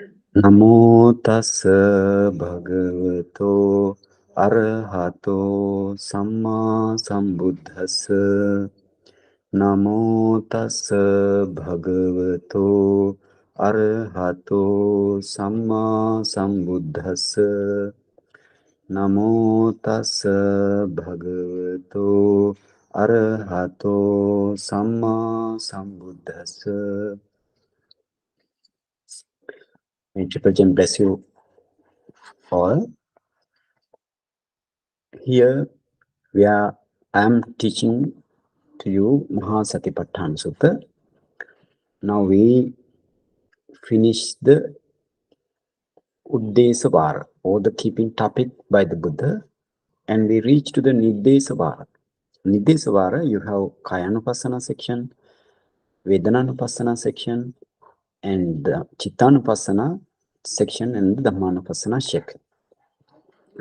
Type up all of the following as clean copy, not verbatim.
Namo tassa bhagavato arahato samma sambuddhassa. Namo tassa bhagavato arahato samma sambuddhassa. Namo tassa bhagavato arahato samma sambuddhassa. May Triple Gem bless you all. Here I am teaching to you Mahāsatipațțhāna Sutta. Now we finish the Uddesavara, or the keeping topic by the Buddha, and we reach to the Niddesavara. Niddesavara, you have Kayanupassana section, Vedananupassana section, and the Chittanupassana section, and the Dhammanupassana section.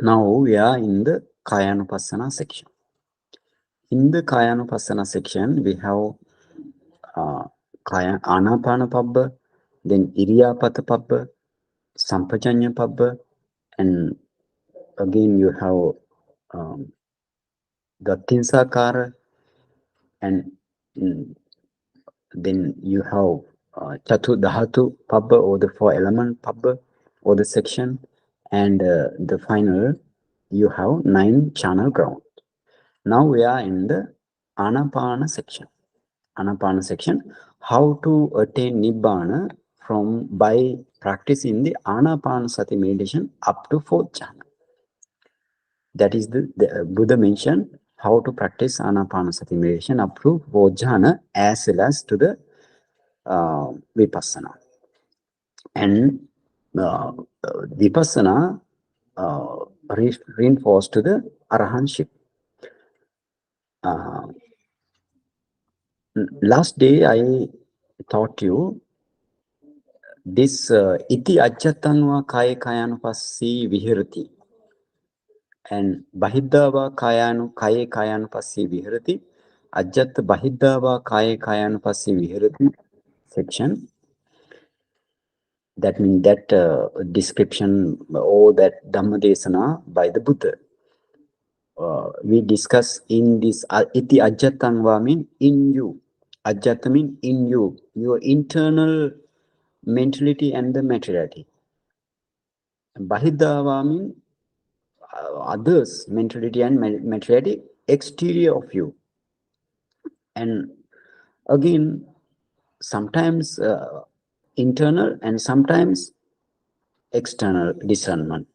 Now we are in the Kayanupassana section. In the Kayanupassana section, we have Kaya Anapana Pabba, then Iriyapata Pabba, Sampajanya Pabba, and again you have Gatinsakara, and then you have Chatu Dhatu Pabba, or the 4 element Pabba, or the section, and the final you have 9 channel ground. Now we are in the Anapana section. Anapana section, how to attain Nibbana by practicing the Anapanasati meditation up to 4th jhana. That is the Buddha mentioned how to practice Anapanasati meditation up to 4th jhana, as well as to the Vipassana. And Vipassana reinforced to the Arahantship. Last day I taught you this iti ajjatangva kaya kayanupassi vihirati, and bahiddhava kaye kayanupassi vihirati, ajjat bahiddhava kaye kayanupassi vihirati section. That means that description or that Dhamma desana by the Buddha. We discuss in this iti ajjatangva mean in you. Ajjata mean in you, your internal mentality and the materiality. Bahiddhava mean others, mentality and materiality, exterior of you. And again, sometimes internal and sometimes external discernment.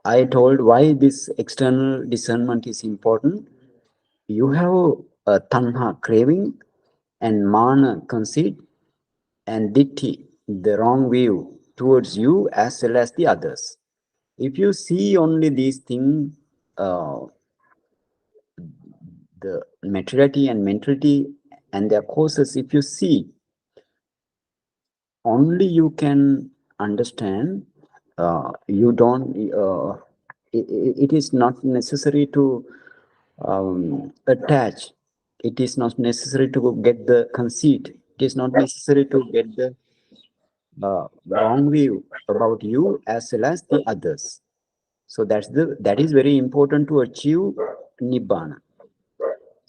I told why this external discernment is important. You have a tanha, craving, and mana, conceit, and ditti, the wrong view towards you as well as the others. If you see only these things, the materiality and mentality and their causes, if you see, only you can understand. You don't. It is not necessary to attach. It is not necessary to get the conceit. It is not necessary to get the wrong view about you as well as the others. So that is very important to achieve Nibbana.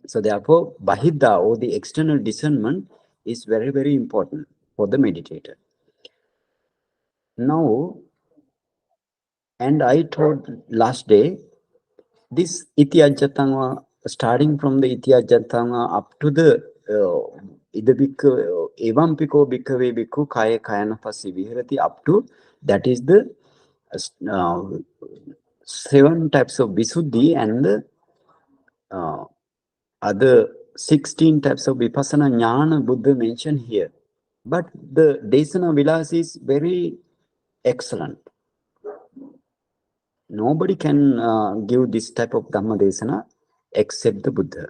So therefore, Bahiddha, or the external discernment, is very, very important for the meditator. Now, and I told last day, this iti ajjatanga, starting from the iti ajjatanga up to the evam piko bhikkhave bhikkhu kaya kayanupassi vihirati, up to, that is the 7 types of visuddhi and the other 16 types of vipassana jnana Buddha mentioned here. But the desana vilas is very excellent. Nobody can give this type of Dhamma desana except the Buddha.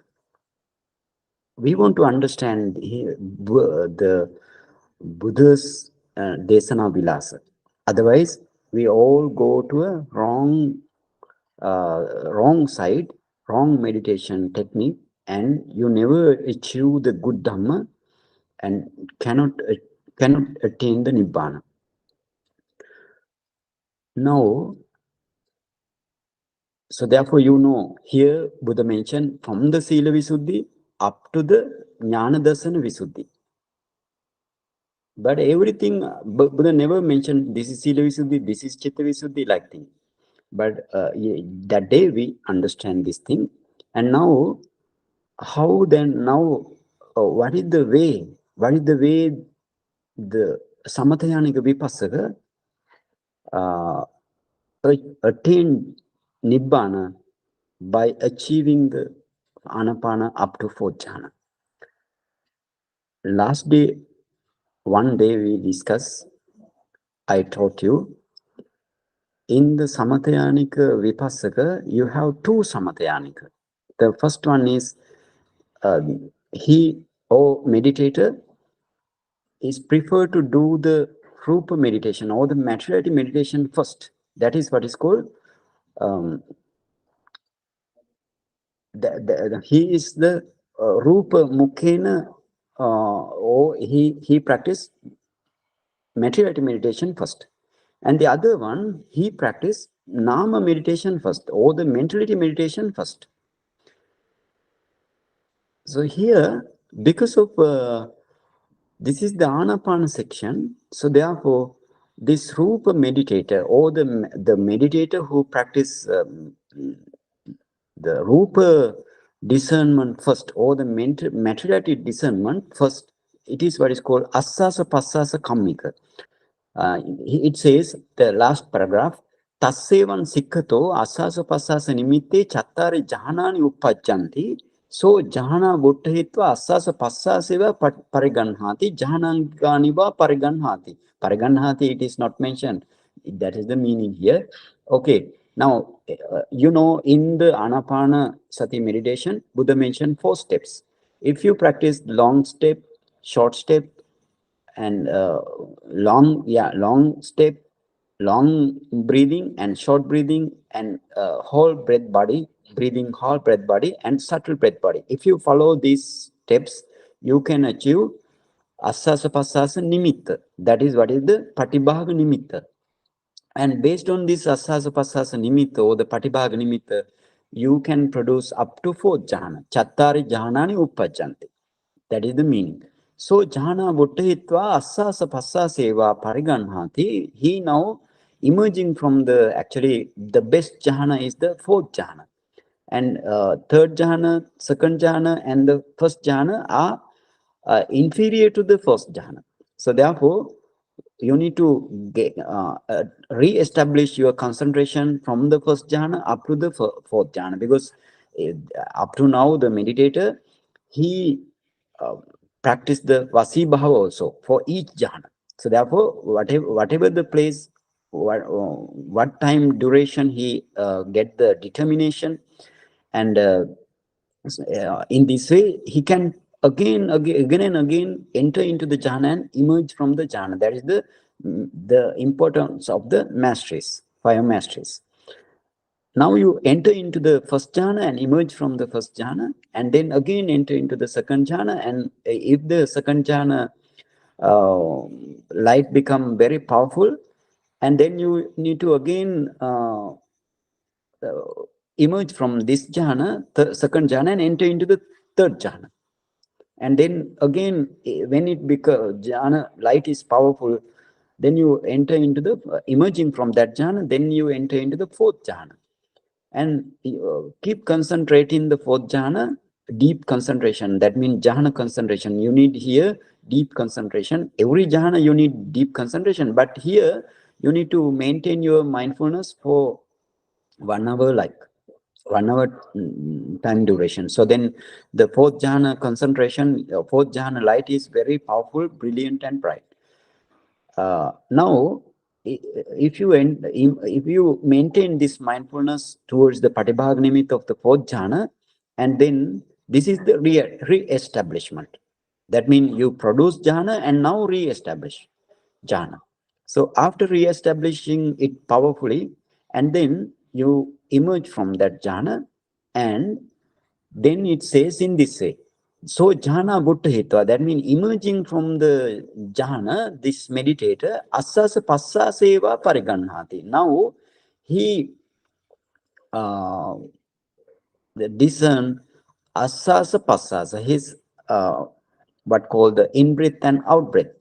We want to understand here the Buddha's desana vilasa. Otherwise, we all go to a wrong side, wrong meditation technique, and you never achieve the good Dhamma and cannot attain the Nibbana. Now, so therefore, here Buddha mentioned from the Sila Visuddhi up to the Jnana Dasana Visuddhi. But everything, Buddha never mentioned this is Sila Visuddhi, this is Chitta Visuddhi, like thing. But that day we understand this thing. And now, how then now, what is the way? What is the way the Samathayanika Vipassaka attain Nibbana by achieving the Anapana up to 4th jhana? Last day, one day we discussed, I taught you, in the Samathayanika Vipassaka, you have 2 Samathayanika. The first one is he or meditator is preferred to do the Rupa meditation or the materiality meditation first. That is what is called he is the Rupa Mukhena or he practiced materiality meditation first. And the other one, he practiced Nama meditation first or the mentality meditation first. So here, because of this is the Anapana section, so therefore this Rupa meditator or the meditator who practice the Rupa discernment first or the materiality discernment first, it is what is called Assasa Passasa Kammika. It says, the last paragraph, Tassevan Sikhato Asasa Passasa Nimitte Chattari Jahanani Uppajjanti. So Jahana Buddhitva Asasa Passaseva Pariganhati Jahananganiva Pariganhati. Pariganhati, it is not mentioned. That is the meaning here. Okay. Now, in the Anapana Sati meditation, Buddha mentioned 4 steps. If you practice long step, short step, and long step, long breathing and short breathing, and whole breath body, breathing whole breath body and subtle breath body. If you follow these steps, you can achieve Asasa Passasa Nimitta. That is what is the Patibhaga Nimitta. And based on this Asasa Passasa Nimitta or the Patibhaga Nimitta, you can produce up to 4th jhana. Chattari Jahanani Uppajjanti. That is the meaning. So jhana buddhitva assasa passaseva pariganhati. He now emerging from the, actually the best jhana is the 4th jhana. And 3rd jhana, 2nd jhana and the 1st jhana are inferior to the 1st jhana. So therefore, you need to re-establish your concentration from the 1st jhana up to the 4th jhana, because up to now the meditator, he practice the Vasi Bhava also for each jhana. So therefore, whatever the place, what time duration he get the determination, and in this way he can again and again enter into the jhana and emerge from the jhana. That is the importance of the masteries, 5 masteries. Now you enter into the 1st jhana and emerge from the 1st jhana, and then again enter into the 2nd jhana. And if the 2nd jhana light become very powerful, and then you need to again emerge from this jhana, 2nd jhana, and enter into the 3rd jhana. And then again, when it becomes jhana, light is powerful, then you enter into the emerging from that jhana, then you enter into the 4th jhana. And keep concentrating the 4th jhana, deep concentration. That means jhana concentration. You need here deep concentration. Every jhana you need deep concentration, but here you need to maintain your mindfulness for 1 hour, like 1 hour time duration. So then the 4th jhana concentration, 4th jhana light is very powerful, brilliant and bright. Now, if you maintain this mindfulness towards the Patibhaga Nimitta of the 4th jhana, and then this is the re-establishment. That means you produce jhana and now re-establish jhana. So after re-establishing it powerfully, and then you emerge from that jhana, and then it says in this way, So jhana buddha hitva, that means emerging from the jhana, this meditator, asasa passasa eva pariganhati. Now he discern asasa passasa, his what called the in-breath and out-breath.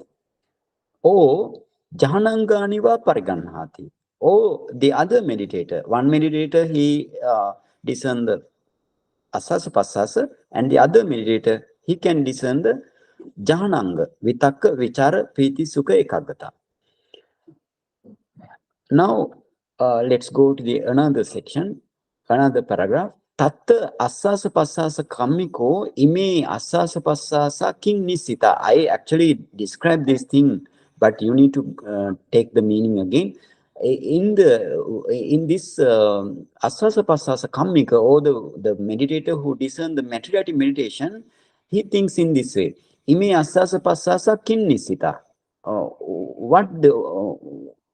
Or jhananganiva pariganhati. Or the other meditator, one meditator, he discern the asasa passasa, and the other meditator, he can discern the jhananga, vitakka, vichara, piti, sukha, ekaggata. Now, let's go to the another section, another paragraph. Tatta asasa passasa kammiko ime asasa passasa king nisita. I actually described this thing, but you need to take the meaning again. In this asasa passasa kammika, or the meditator who discern the materiality meditation, he thinks in this way. Ime asasa passasa king nisita.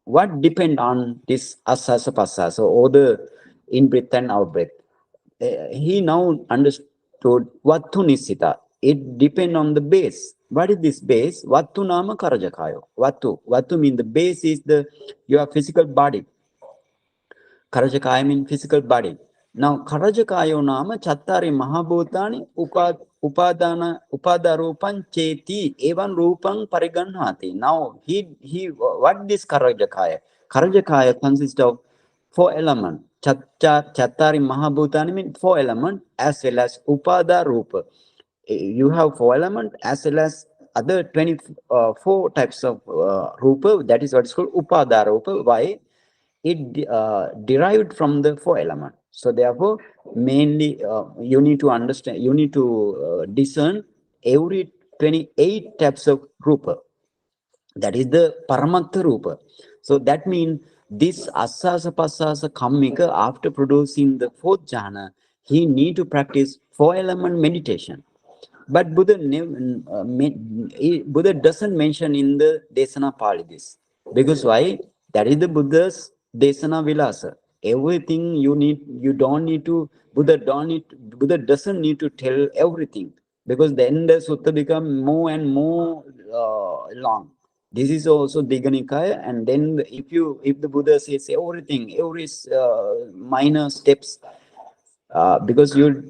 What depend on this asasa passasa, or the in breath and out breath? He now understood Vattu Nisita. It depend on the base. What is this base? Vattu nama karajakayo. Vattu means the base is your physical body. Karajakaya means physical body. Now karajakayo nama chattari mahabhutani upadarupam cheti evan rupam pariganhati. Now what is karajakaya? Karajakaya consists of 4 elements. Chattari mahabhutani means 4 elements, as well as upada rupa. You have 4 elements as well as other 24 types of rupa. That is what is called upada rupa. Why? It derived from the 4 elements. So therefore, mainly you need to understand, you need to discern every 28 types of rupa. That is the paramattha rupa. So that means this asasa passasa kammika, after producing the 4th jhana, he need to practice 4 element meditation. But Buddha doesn't mention in the Desana Pali this. Because why? That is the Buddha's Desana Vilasa. Everything you don't need to, Buddha doesn't need to tell everything. Because then the sutta become more and more long. This is also Digha Nikaya, and then if the Buddha says everything, every minor steps, because you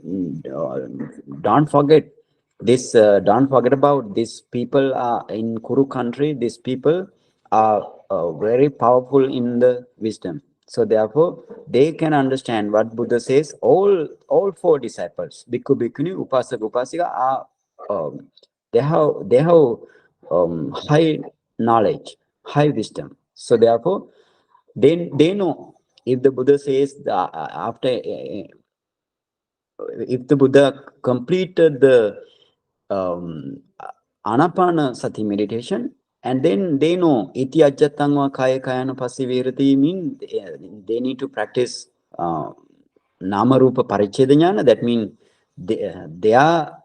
don't forget this, don't forget about these people in Kuru country. These people are very powerful in the wisdom. So therefore, they can understand what Buddha says. All 4 disciples, Bhikkhu, Bhikkhuni, Upasaka, Upasika, are they have high knowledge, high wisdom. So therefore, they know if the Buddha says after if the Buddha completed the Anapanasati meditation, and then they know iti ajjatangva kaya kayana pasivirati, mean they need to practice nama rupa paricheda jnana. That means they are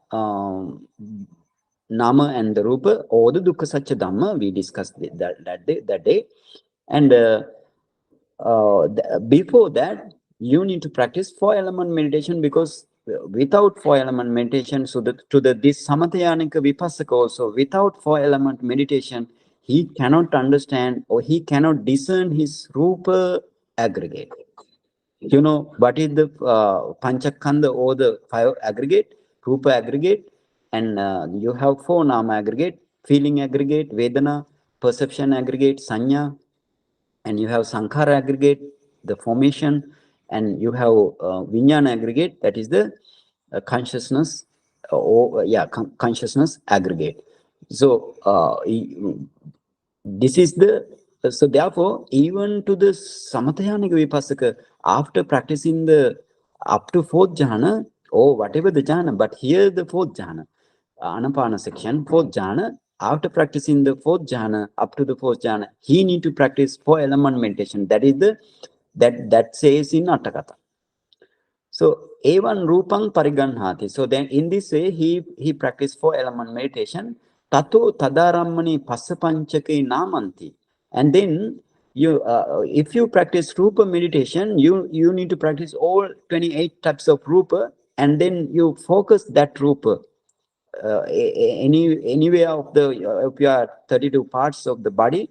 nama and the rupa, or the dukkha satya dhamma. We discussed that day. And before that, you need to practice 4 element meditation, because without 4 element meditation, so that this samathayanika vipassaka also, without 4 element meditation, he cannot understand, or he cannot discern his rupa aggregate. You know what is the panchakanda, or the 5 aggregate, rupa aggregate, and you have 4 nama aggregate: feeling aggregate, vedana, perception aggregate, sanya, and you have sankhara aggregate, the formation, and you have vijnana aggregate, that is the consciousness, consciousness aggregate. So this is the, so therefore, even to the samathayanika vipassaka, after practicing the up to 4th jhana, or whatever the jhana, but here the 4th jhana, Anapana section, 4th jhana, after practicing the 4th jhana, up to the 4th jhana, he need to practice 4 element meditation. That is the that says in Attakatha. So evan rupang pariganhati. So then in this way he practiced 4 element meditation. Tato tadarammani passapanchake namanti. And then you if you practice rupa meditation, you need to practice all 28 types of rupa, and then you focus that rupa. anywhere of the of your 32 parts of the body,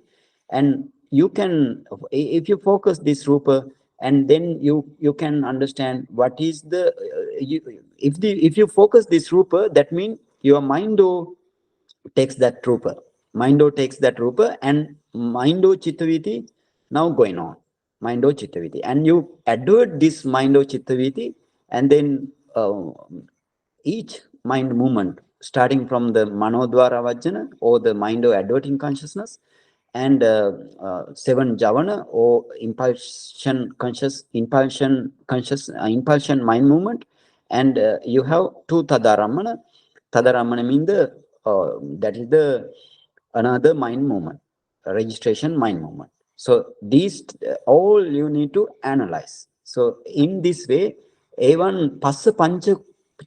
and you can, if you focus this rupa, and then you can understand what is the if you focus this rupa, that means your mind takes that rupa. Mindo takes that rupa, and Mindo Chittaviti now going on. Mindo Chittaviti. And you advert this Mindo Chittaviti, and then each mind movement, starting from the Manodvara Vajjana or the Mindo adverting consciousness, and seven Javana or impulsion mind movement, and you have two Tadaramana. Tadaramana means that is the another mind movement, registration mind movement. So these all you need to analyze. So in this way, even passa panchamake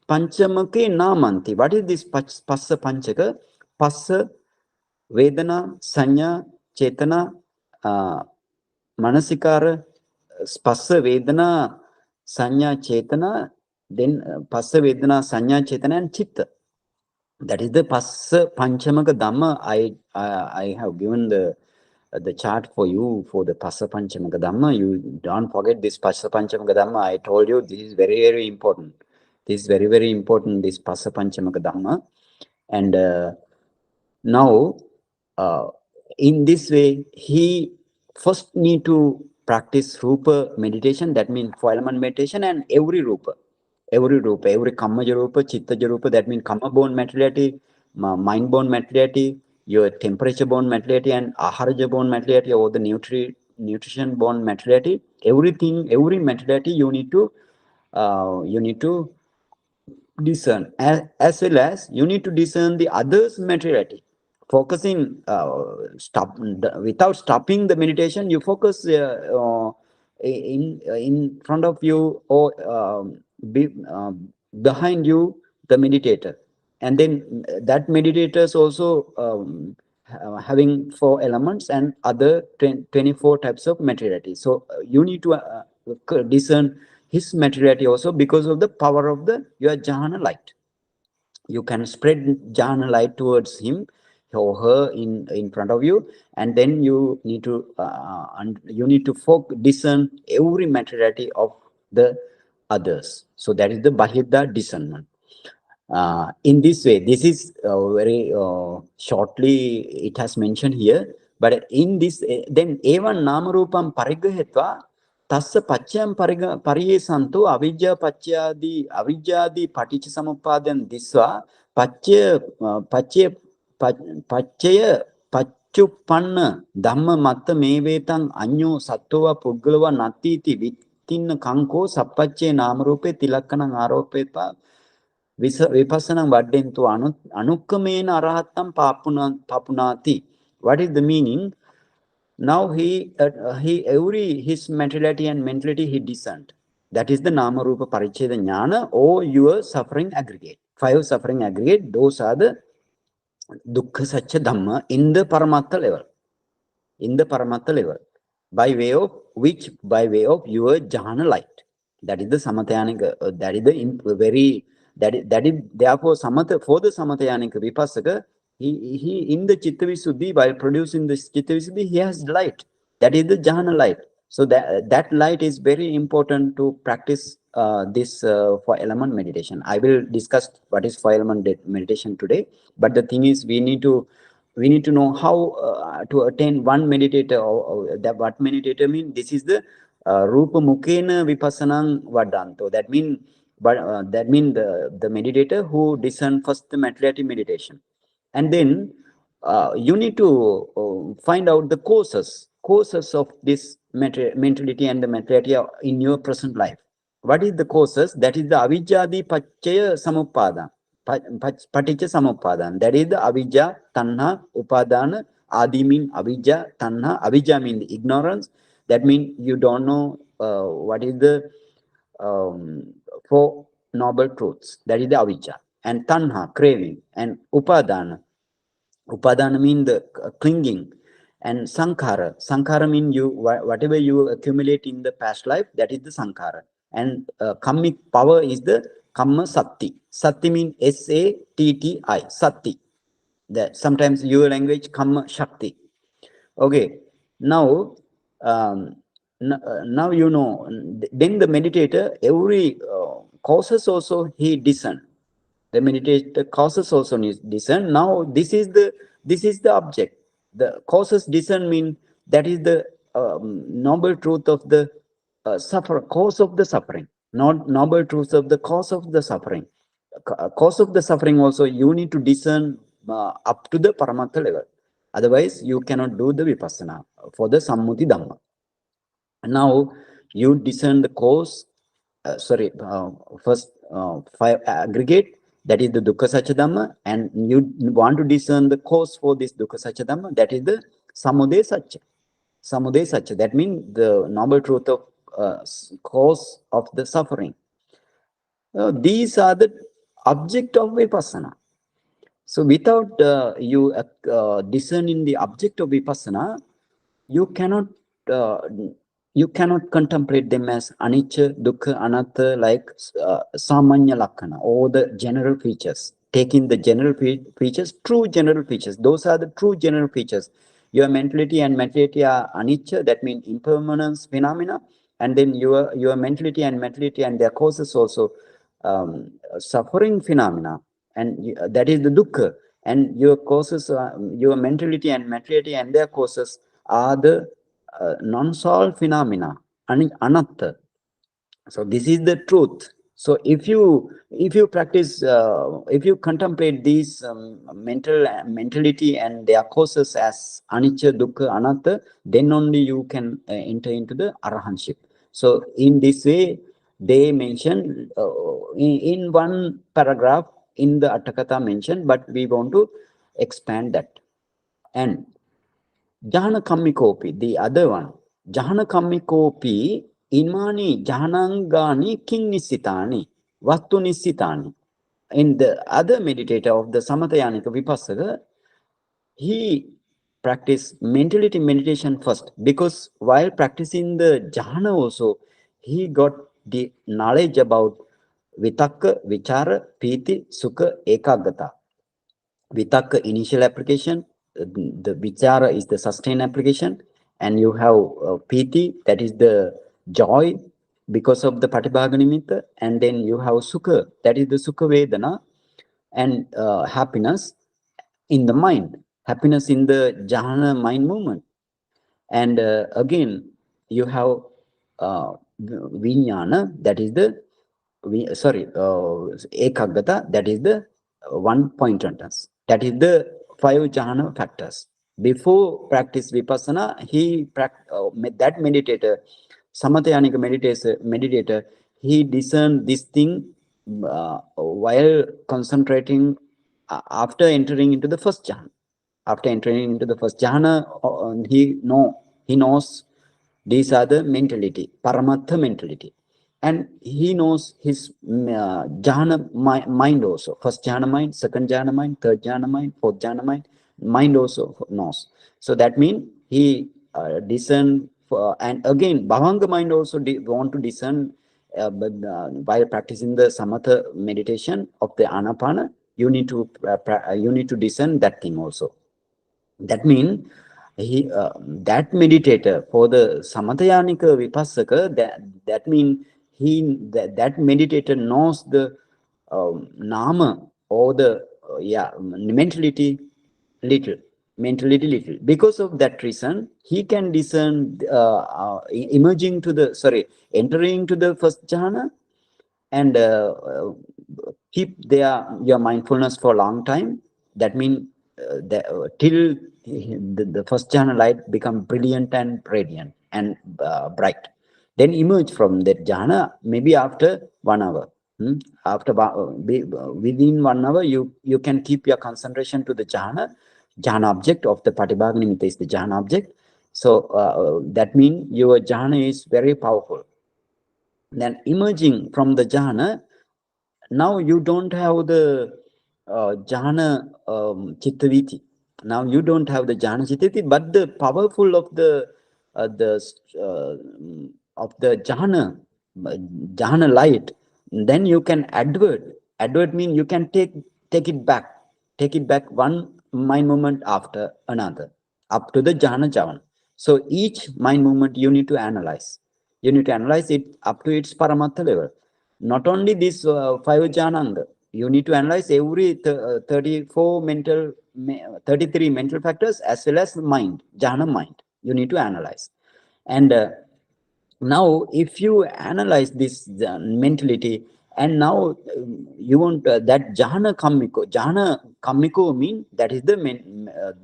namanti. What is this passa panchaka? Passa, Vedana, Sanya, Chetana, Manasikara, Passa, Vedana, Sanya, Chetana, then Passa, Vedana, Sanya, Chetana, and Chitta. That is the Passa Panchamaka Dhamma. I have given the chart for you for the Passa Panchamaka Dhamma. You don't forget this Passa Panchamaka Dhamma. I told you this is very, very important. This is very, very important, this Passa Panchamaka Dhamma. And now, in this way, he first need to practice Rupa meditation. That means 4-element meditation, and every Rupa, every Kammaja Rupa, Chittaja Rupa, that means Kamma-born materiality, mind-born materiality, your temperature-born materiality, and Aharaja-born materiality, or the nutrition-born materiality. Everything, every materiality you need to discern, as well as you need to discern the others' materiality. Focusing, without stopping the meditation, you focus in front of you or behind you the meditator, and then that meditator is also having 4 elements and other 24 types of materiality. So you need to discern his materiality also, because of the power of your jhana light. You can spread jhana light towards him or her in front of you, and then you need to discern every materiality of the others. So that is the Bahidha discernment. In this way, this is very shortly it has mentioned here, but in this, then evan namarupam parigahetva tassa paccayam pariyesanto avidyadi paticca samuppadan disva paccaya paccuppanna dhamma matta mevetang anyo sattva puggalawa nattiti vittinna kanko sappacce namarupe tilakkanang aropepa Vipassana Vaddentu Anukkamena Arahatam Papunati. What is the meaning? Now he his materiality and mentality he discerned. That is the Nama Rupa Paricheda Jnana, or your suffering aggregate. 5 suffering aggregate, those are the Dukkha Satya Dhamma in the Paramattha level. In the Paramattha level. By way of your jhana light. That is the Samatyanika, that is the very, that is therefore Samatha, for the Samatyanika Vipassaka, he in the Chittavisuddhi, while producing the Chittavisuddhi, he has light. That is the jhana light. So that light is very important to practice this 4-element meditation. I will discuss what is 4-element meditation today, but the thing is we need to know how to attain one meditator, or that what meditator mean. This is the Rupa Mukhena Vipassanang Vadanto. That mean, but the meditator who discern first the materiality meditation, and then you need to find out the causes of this mentality and the materiality in your present life. What is the causes? That is the avidyadi paccaya samuppada. Paticca samuppadana. That is the avidya, tanha, upadana. Adi mean avidya, tanha. Avidya mean the ignorance. That means you don't know what is the 4 noble truths. That is the avidya. And tanha, craving. And upadana. Upadana mean the clinging. And sankhara. Sankhara mean whatever you accumulate in the past life, that is the sankhara. And karmic power is the Kamma Satti. Satti means S-A-T-T-I. Satti. That sometimes your language Kamma Shakti. Okay. Now, now you know. Then the meditator, every causes also he discern. The meditator causes also needs discern. Now this is the object. The causes discern mean that is the noble truth of the cause of the suffering, not noble truth of the cause of the suffering. Cause of the suffering also you need to discern up to the Paramattha level. Otherwise, you cannot do the Vipassana for the Sammuti Dhamma. Now, you discern the cause, first five aggregate, that is the Dukkha Satya Dhamma, and you want to discern the cause for this Dukkha Satya Dhamma, that is the Samudaya Satya. Samudaya Satya, that means the noble truth of cause of the suffering. These are the object of Vipassana. So without you discerning the object of Vipassana, you cannot contemplate them as anicca, dukkha, anatta, like samanya lakkana, or the general features. Taking the general features, true general features. Those are the true general features. Your mentality and materiality are anicca, that means impermanence phenomena, and then your mentality and their causes also suffering phenomena, and that is the dukkha. And your causes, your mentality and materiality and their causes are the non-solved phenomena, anatta. So this is the truth. So if you practice, if you contemplate these mentality and their causes as anicca, dukkha, anatta, then only you can enter into the arahantship. So in this way, they mention in one paragraph in the Atthakatha mentioned, but we want to expand that. And Jhana Kammikopi, the other one. Jhana Kammikopi imani jhanangani king nisitani, vastu nisitani. In the other meditator of the Samathayanika Vipassaka, he practiced mentality meditation first, because while practicing the jhana also, he got the knowledge about vitakka, vichara, piti, sukha, ekagata. Vitakka initial application, the vichara is the sustained application, and you have piti, that is the joy because of the patibhaga nimitta, and then you have sukha, that is the sukha vedana, and happiness in the mind, happiness in the jhana mind movement. And again, you have vijnana, that is the ekagata, that is the one pointedness. That is the 5 jhana factors. Before practice vipassana, that meditator, samathayanika meditator, he discerned this thing while concentrating after entering into the first jhana. After entering into the first jhana, he knows these are the mentality, paramatha mentality. And he knows his jhana mind also. First jhana mind, second jhana mind, third jhana mind, fourth jhana mind also knows. So that means he discern, and again, bhavanga mind also want to discern while practicing the samatha meditation of the anapana. You need to discern that thing also. That means that meditator for the samathayanika vipassaka, that means that meditator knows the nama, or the mentality little. Because of that reason, he can discern entering to the first jhana, and keep your mindfulness for a long time. That means till the first jhana light become brilliant and radiant and bright. Then emerge from that jhana, maybe after 1 hour. Within 1 hour, you can keep your concentration to the jhana object of the patibhaga nimitta is the jhana object. So that means your jhana is very powerful. Then emerging from the jhana, now you don't have the jhana chittaviti. Now you don't have the jhana chittaviti, but the powerful of the jhana light, then you can advert mean you can take it back one mind movement after another up to the jhana javan. So each mind movement you need to analyze it up to its paramattha level. Not only this five jhananga, you need to analyze every 33 mental factors as well as mind, jhana mind. You need to analyze. And now, if you analyze this mentality, and now you want that jhana kammiko mean that is the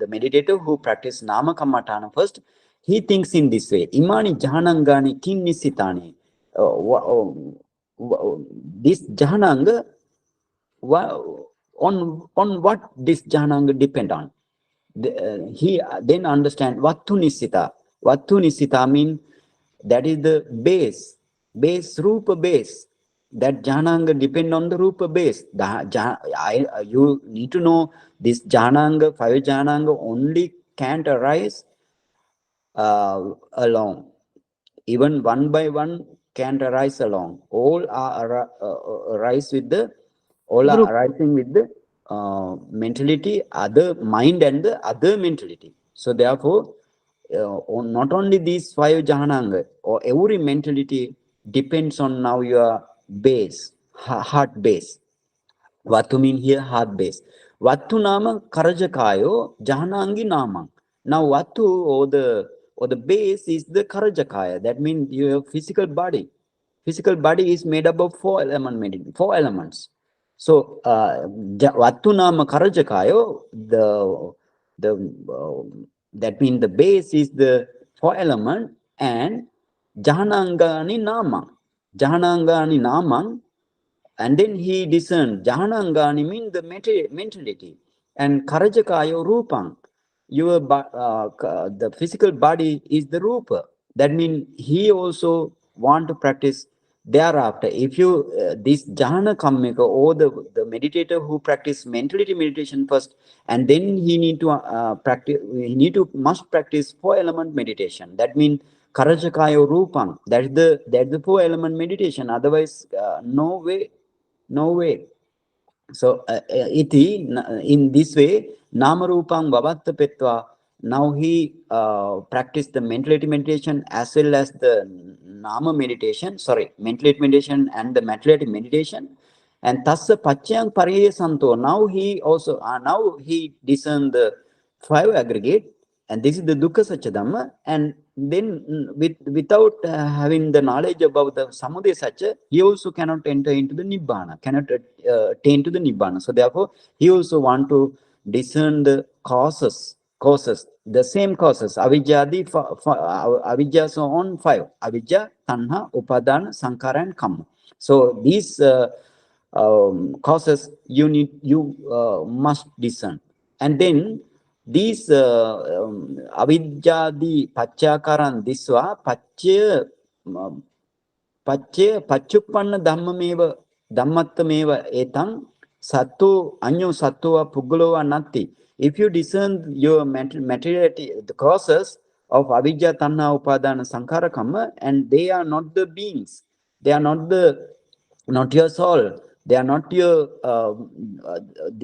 meditator who practice nama kammatana first. He thinks in this way: imani jhanangani kinnisitani. This jhananga, on what this jhananga depend on? He then understand vattu nisita. Vattu nisita mean that is the base rupa base. That jhananga depend on the rupa base. You need to know this jhananga, five jhananga only can't arise alone. Even one by one can't arise alone. All are arising with the mentality, other mind and the other mentality. So therefore, not only these five jhananga or every mentality depends on now your base, heart base. What to mean here? Heart base. Vattu nama karajakayo jhanangi nama. Now vattu or the base is the karajakaya. That means your physical body. Physical body is made up of four elements. So vattu nama karajakayo, that means the base is the four element, and jhanangani nama. Jhanangani nama. And then he discerned jhanangani means the mentality, and karajakayo rupang. Your the physical body is the rupa. That means he also want to practice thereafter. If you this jhana kammika, or the meditator who practice mentality meditation first, and then he need to must practice four element meditation. That means karajakayo rupang. That's the four element meditation. Otherwise, no way. So iti in this way namarupang bhavatta petva. Now he practiced the mentality meditation as well as the mentality meditation and the materiality meditation. And tassa paccayang pariye santo. Now he also now he discerned the five aggregate, and this is the dukkha satya dhamma. And then without having the knowledge about the samudaya satya, he also cannot enter into the nibbana, cannot attain to the nibbana. So therefore, he also want to discern the causes, the same causes. Avidya, so on five: avidya, tanha, upadana, sankhara, and kamma. So these causes you must discern. And then these avidyadi pacchakaran disva pachuppanna dhammattameva etang sattu anyo sattuva puggulova natti. If you discern your materiality, the causes of avidya, tanha, upadana, sankhara, kamma, and they are not the beings, they are not your soul, they are not your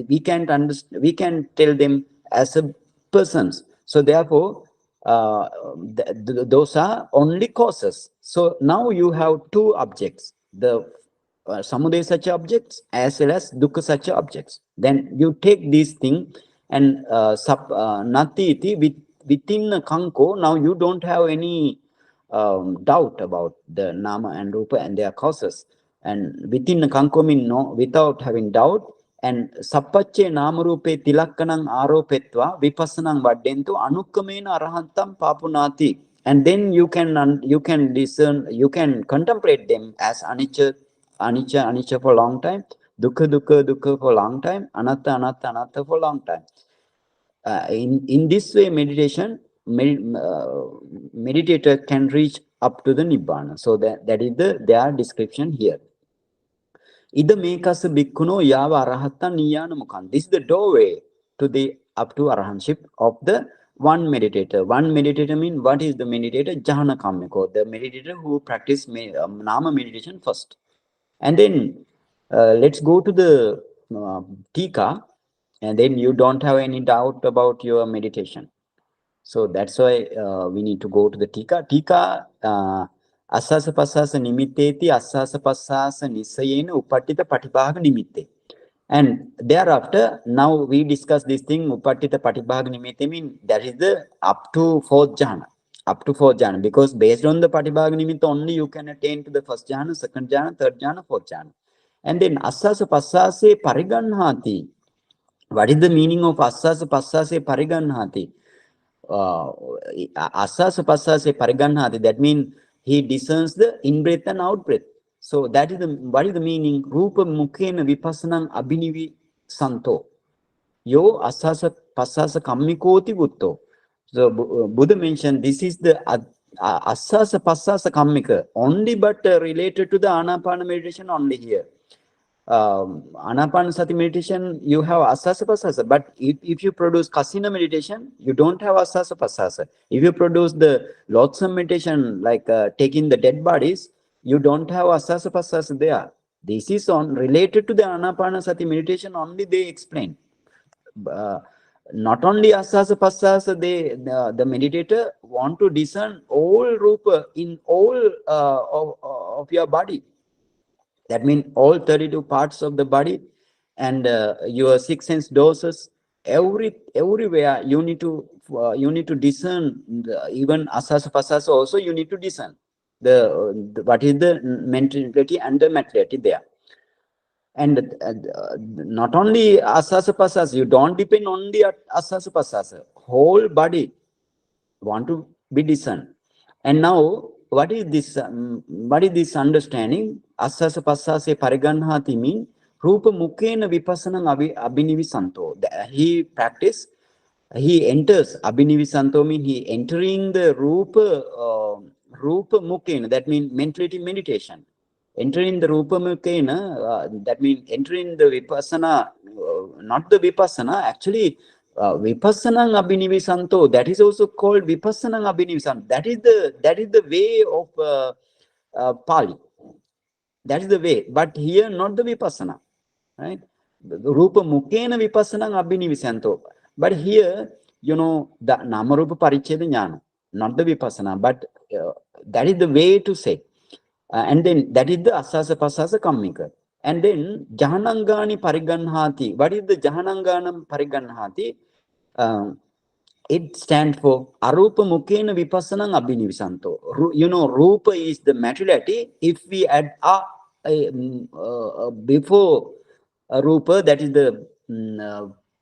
we can't understand, we can tell them as a persons. So therefore those are only causes. So now you have two objects, the samudaya satya objects as well as dukkha satya objects. Then you take these thing and nati iti within kanko. Now you don't have any doubt about the nama and rupa and their causes. And within kanko mean no, without having doubt. And sappacce namarupe tilakkanang aropetva vipassanang vaddentu anukkamena arahantam papunati. And then you can discern, you can contemplate them as anicca for a long time, dukkha for a long time, anatta for a long time. In this way, meditator can reach up to the nibbana. So that is their description here. Ida mekasa bhikkhuno yava arahata niyana mukhan. This is the doorway to the up to arahantship of the one meditator. One meditator means, what is the meditator? Jhana kammiko, the meditator who practice nama meditation first. And then let's go to the Tika, and then you don't have any doubt about your meditation. So that's why we need to go to the Tika. Tika, asasa pasasa nimitteti asasa pasasa nisayena upattita patibhaga nimitte. And thereafter, now we discuss this thing, upattita patibhaga nimitte, mean that is the up to fourth jhana. Up to fourth jhana, because based on the patibhaga nimitta only you can attain to the first jhana, second jhana, third jhana, fourth jhana. And then asasa pasase pariganhati. What is the meaning of asasa pasase pariganhati? Asasa pasase pariganhati, that means he discerns the in-breath and out-breath. So that is the, what is the meaning? Rupa mukhena vipassanam abhinivi santo. Yo asasa pasasa kammikoti gutto. So Buddha mentioned this is the asasa pasasa kammika, only but related to the anapana meditation only here. Anapanasati meditation, you have asasa pasasa, but if you produce kasina meditation, you don't have asasa pasasa. If you produce the loathsome meditation, like taking the dead bodies, you don't have asasa pasasa there. This is on related to the anapanasati meditation only they explain. Not only asasa pasasa, the meditator want to discern all rupa in all of your body. That means all 32 parts of the body and your six sense doses, everywhere you need to discern. Even asasa pasasa also you need to discern the what is the mentality and the materiality there. And not only asasa pasasa, you don't depend only at asasa pasasa. Whole body want to be discerned. And now, what is this? What is this understanding? Asasa pasase pariganhati mean rupa mukhena vipassanam abhinivisanto. He practice. He enters abhinivisanto mean he entering the rupa mukhena. That means mentality meditation. Entering the rupa mukhena. That means entering the vipassana. Not the vipassana. Actually, Vipassana abhinivisanto, that is also called Vipassana abhinivisanto. That is the way of Pali. That is the way. But here not the Vipassana. Right? Rupa mukhena Vipassana abhinivisanto. But here, the Namarupa Paricheda Jnana, not the Vipassana, but that is the way to say. And then that is the Asasa Pasasa Kammika. And then Jahanangani Pariganhati. What is the Jahananganam Pariganhati? It stands for Arupa Mukhena Vipassanam Abhinivisanto. Rupa is the materiality. If we add before Rupa, that is the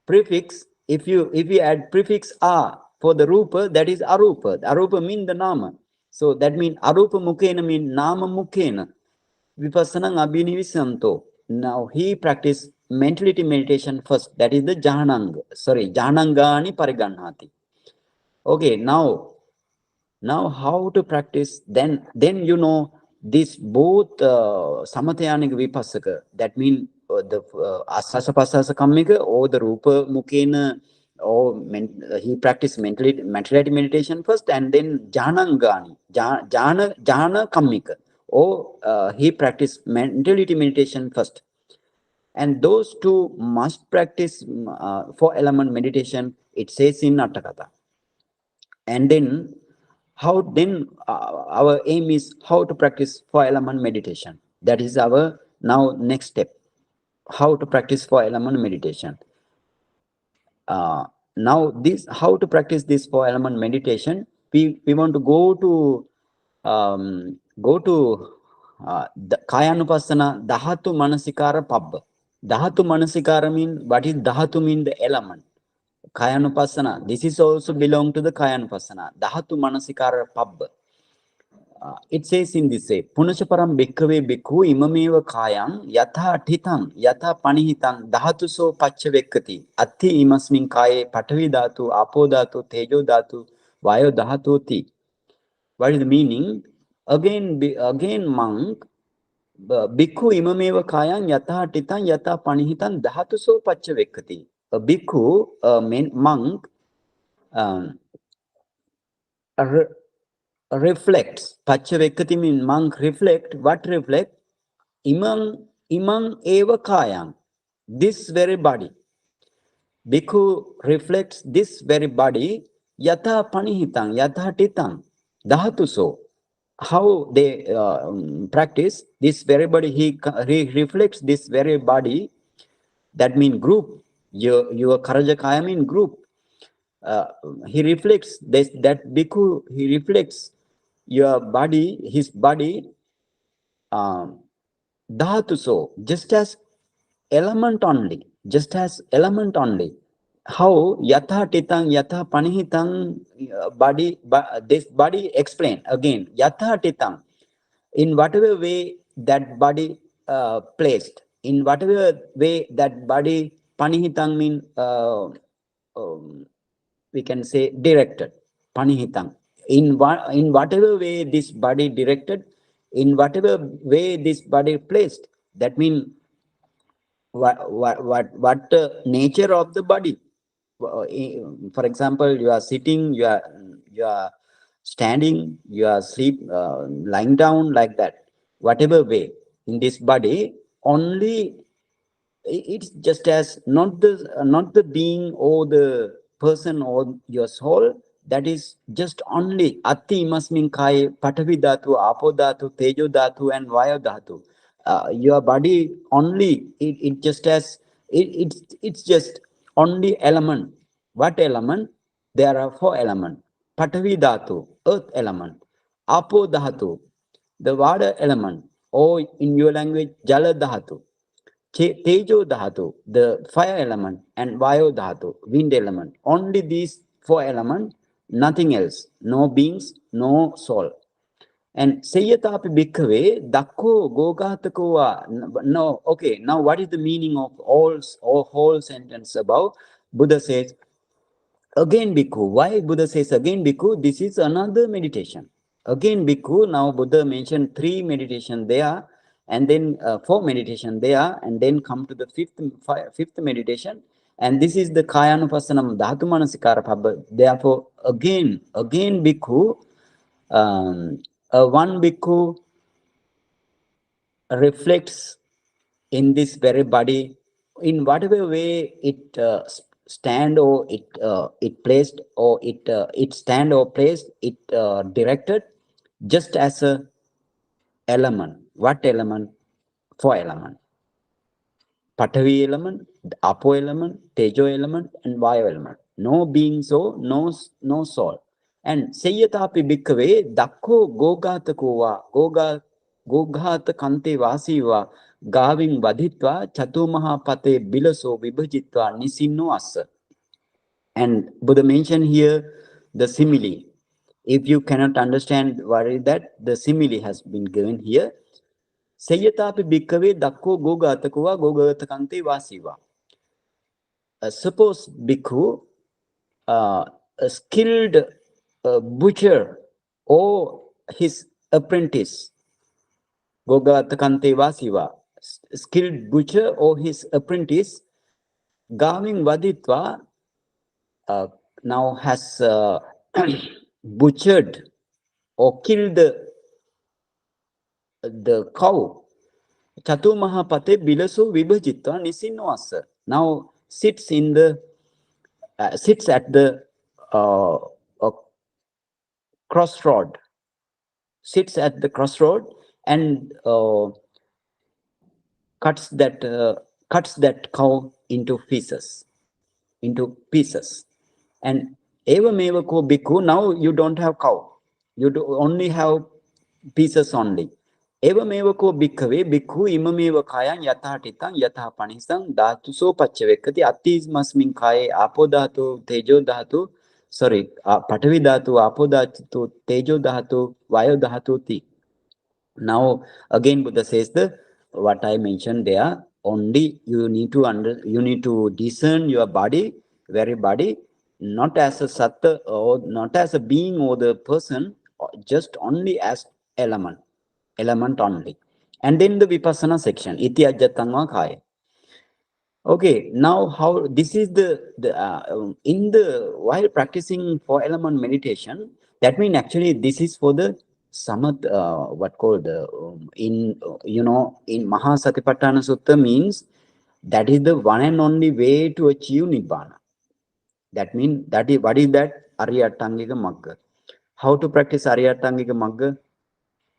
prefix. If we add prefix A for the Rupa, that is Arupa. Arupa means the Nama. So that means Arupa Mukhena means Nama Mukhena. Vipassanam Abhinivisanto. Now he practiced mentality meditation first. That is the Jahanangani Pariganhati. Okay, now how to practice? Then this both Samatayanic Vipassaka. That means the Asasa Pasasa Kammika or the Rupa Mukhena, or he practiced mentality meditation first, and then Jahanangani, Jhana Kammika, or he practiced mentality meditation first. And those two must practice 4-element meditation, it says in Attakatha. And then our aim is how to practice 4-element meditation. That is our now next step. How to practice 4-element meditation. Now how to practice this 4-element meditation, we want to go to the Kayanupassana Dhatu Manasikara Pabba. Dhatu Manasikara mean, what is Dhatu mean? The element. Kayanupassana, this is also belong to the Kayanupassana. Dhatu Manasikara Pabba. It says in this way, Punashaparam Bhikkhave Bhikkhu imameva kayam yatha athitam yatha panihitam dhatuso pacchavekati atti imasmin kaye patavi dhatu, apo dhatu, tejo dhatu, vayo dhatu ti. What is the meaning? Again monk, Bhikkhu imameva kayam yatha athitam yatha panihitam dhatuso pacchavekati. A bhikkhu, a monk, reflects. Pacchavekati means monk reflect. What reflect? imang eva kayang, this very body. Bhikkhu reflects this very body, yatha panihitang, yatha titang, dhatuso. How they practice this very body, he reflects this very body, that means group. Your Karajakaya mean group. He reflects this, that bhikkhu, he reflects your body, his body, dhatuso, just as element only, just as element only. How yatha titang, yatha panihitang, body, this body explain again, yatha titang, in whatever way that body placed, in whatever way that body, panihitang mean we can say directed, panihitang, in whatever way this body directed, in whatever way this body placed, that means what nature of the body. For example, you are sitting, you are standing, you are lying down, like that. Whatever way in this body, only it's just as not the being or the person or your soul. That is just only ati masmin kai patavi dhatu, apo dhatu, tejo dhatu, and vayu dhatu. Your body only, it just as it's just only element. What element? There are 4 elements. Patavi dhatu, earth element. Apo dhatu, the water element, or in your language, jala dhatu. Tejo dhatu, the fire element, and vayu dhatu, wind element. Only these 4 elements, nothing else. No beings, no soul. And Sayyatapi Bhikkhave, Dakko Gogatako. No, okay, now what is the meaning of all whole sentence above? Buddha says, again Bhikkhu. Why Buddha says again Bhikkhu? This is another meditation. Again Bhikkhu, now Buddha mentioned 3 meditation there, and then 4 meditation there, and then come to the fifth meditation. And this is the Kayanupasanam Dhatu Manasikara Pabba. Therefore, again Bhikkhu, one bhikkhu reflects in this very body, in whatever way it stand or it placed, or it stand or placed, it directed, just as a element. What element? 4 element. Patavi element, apo element, tejo element, and vayu element. No being, so no soul. And Sayyatapi Bhikkave Dakko Gogatako Gogata Kante Vasiva Gaving Vadhitva Chatumaha Pate Bilaso Vibhajitva Nisinno Asa. And Buddha mentioned here the simile. If you cannot understand what is that, the simile has been given here. Sayyatapi Bhikkave Dakko Gogatako Gogata Kante Vasiva. Suppose Bhikkhu, a skilled butcher or his apprentice, Gogatakante Vasiva, skilled butcher or his apprentice, Gaving Vaditva, now has butchered or killed the cow. Chatu Mahapate Bilaso Vibhajitva Nisinno Asa. Now sits at the crossroad, sits at the crossroad, and cuts that cow into pieces. And evameva ko bhikkhu, now you don't have cow, you only have pieces only. Evameva ko bhikkhave bhikkhu imameva kayang yatha titang yatha panisang dhatuso paccavekati attismasmin kaye apo dhatu tejo dhatu, sorry, patavi dhatu, apo dhatu, tejo dhatu, vayu dhatu ti. Now again Buddha says what I mentioned there, only you need to discern your body, very body, not as a satta or not as a being or the person, just only as element only. And then the Vipassana section, iti ajjatangva kaya. Okay, now how this is while practicing 4 element meditation, that means actually this is for the what called in in Mahāsatipațțhāna sutta means that is the one and only way to achieve nibbana. That means that is what is that Ariyatangika Magga. How to practice Ariyatangika Magga?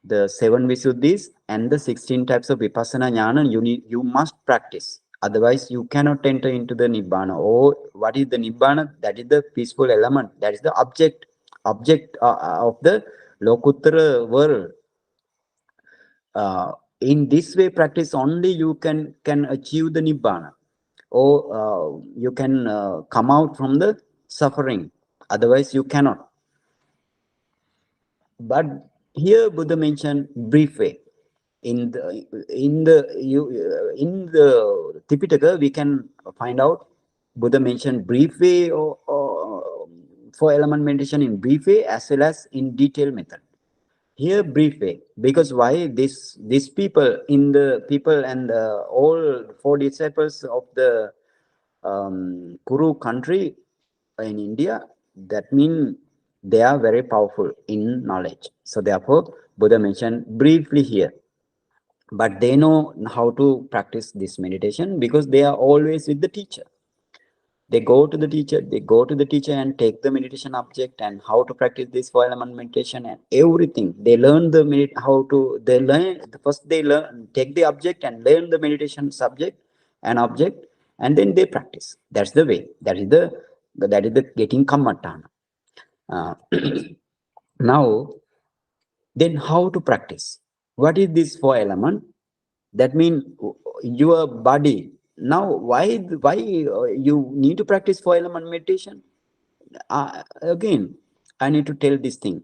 The 7 Visuddhis and the 16 types of Vipassana Jnana you must practice. Otherwise, you cannot enter into the Nibbana. Or what is the Nibbana? That is the peaceful element. That is the object of the Lokuttara world. In this way, practice only you can achieve the Nibbana. Or you can come out from the suffering. Otherwise, you cannot. But here Buddha mentioned brief way. In the Tipitaka, we can find out Buddha mentioned brief way or for element meditation in brief way as well as in detailed method. Here brief way, because why these people and all 4 disciples of the Kuru country in India, that means they are very powerful in knowledge. So therefore, Buddha mentioned briefly here. But they know how to practice this meditation because they are always with the teacher. They go to the teacher and take the meditation object and how to practice this 4 element meditation and everything. They learn first they take the object and learn the meditation subject and object, and then they practice. That's the way. That is the getting kammatthana. Now, then how to practice? What is this 4 element? That means your body. Now, why you need to practice 4 element meditation? Again, I need to tell this thing.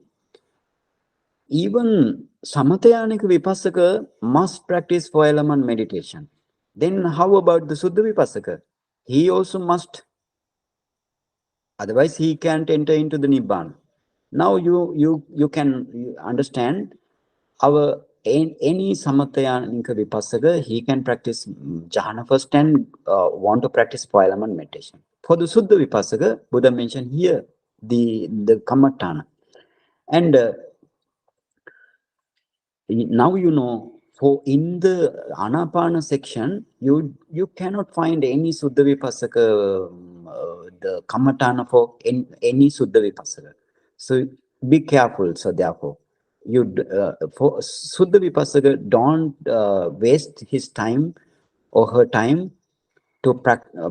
Even Samatayānika Vipassaka must practice 4 element meditation. Then how about the Suddha Vipassaka? He also must. Otherwise, he can't enter into the Nibbana. Now you can understand any Samatayānika Vipassaka, he can practice jhana first and want to practice 4 element meditation. For the Suddha Vipassaka, Buddha mentioned here the kammatthana. And now for in the Anapana section, you cannot find any Suddha Vipassaka, the kammatthana for any Suddha Vipassaka. So be careful. So therefore, for Suddha Vipassaka, don't waste his time or her time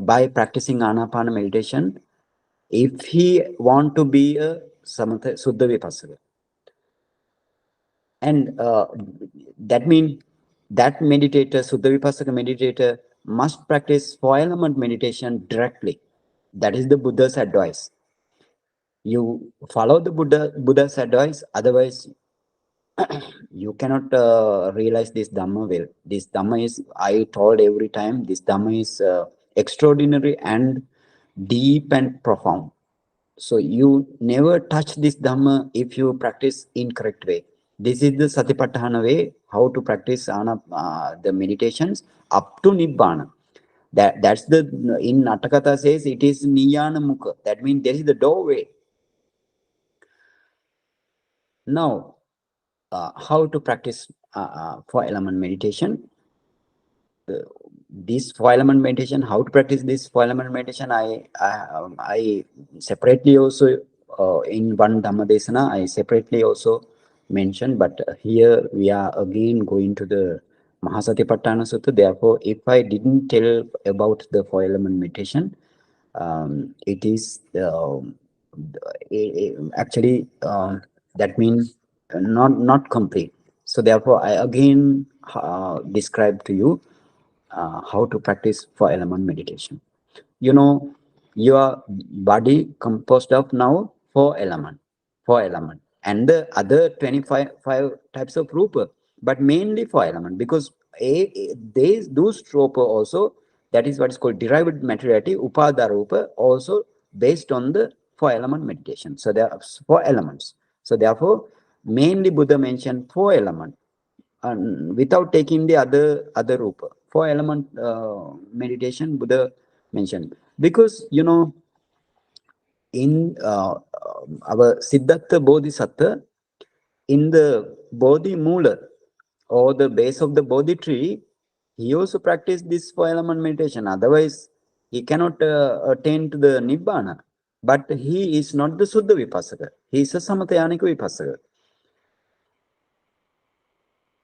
by practicing Anapana meditation if he want to be a Samatha Suddha Vipassaka. And that means that meditator, Suddha Vipassaka meditator, must practice 4 element meditation directly. That is the Buddha's advice. You follow the Buddha's advice, otherwise you cannot realize this Dhamma well. This Dhamma is, I told every time, this Dhamma is extraordinary and deep and profound. So you never touch this Dhamma if you practice incorrect way. This is the Satipatthana way, how to practice the meditations up to Nibbana. That's the, in Natakatha says, it is Niyana Mukha. That means there is the doorway. Now, how to practice 4 element meditation? This 4 element meditation, how to practice this 4 element meditation? I separately also in one Dhamma Desana, I separately also mentioned, but here we are again going to the Mahāsatipațțhāna Sutta. Therefore, if I didn't tell about the 4 element meditation, it is actually that means not complete. So therefore, I again describe to you how to practice 4 element meditation. Your body composed of now 4 element, and the other 25 types of rupa, but mainly 4 element, because those rupa also, that is what is called derived materiality, upada rupa, also based on the 4 element meditation. So there are 4 elements. So therefore, mainly Buddha mentioned 4 element, without taking the other rupa. 4 element meditation Buddha mentioned, because in our Siddhartha Bodhisattva, in the Bodhi Mula or the base of the Bodhi tree, he also practiced this 4 element meditation. Otherwise, he cannot attain to the Nibbana. But he is not the Suddha Vipassaka. He is a Samatyanika Vipassaka.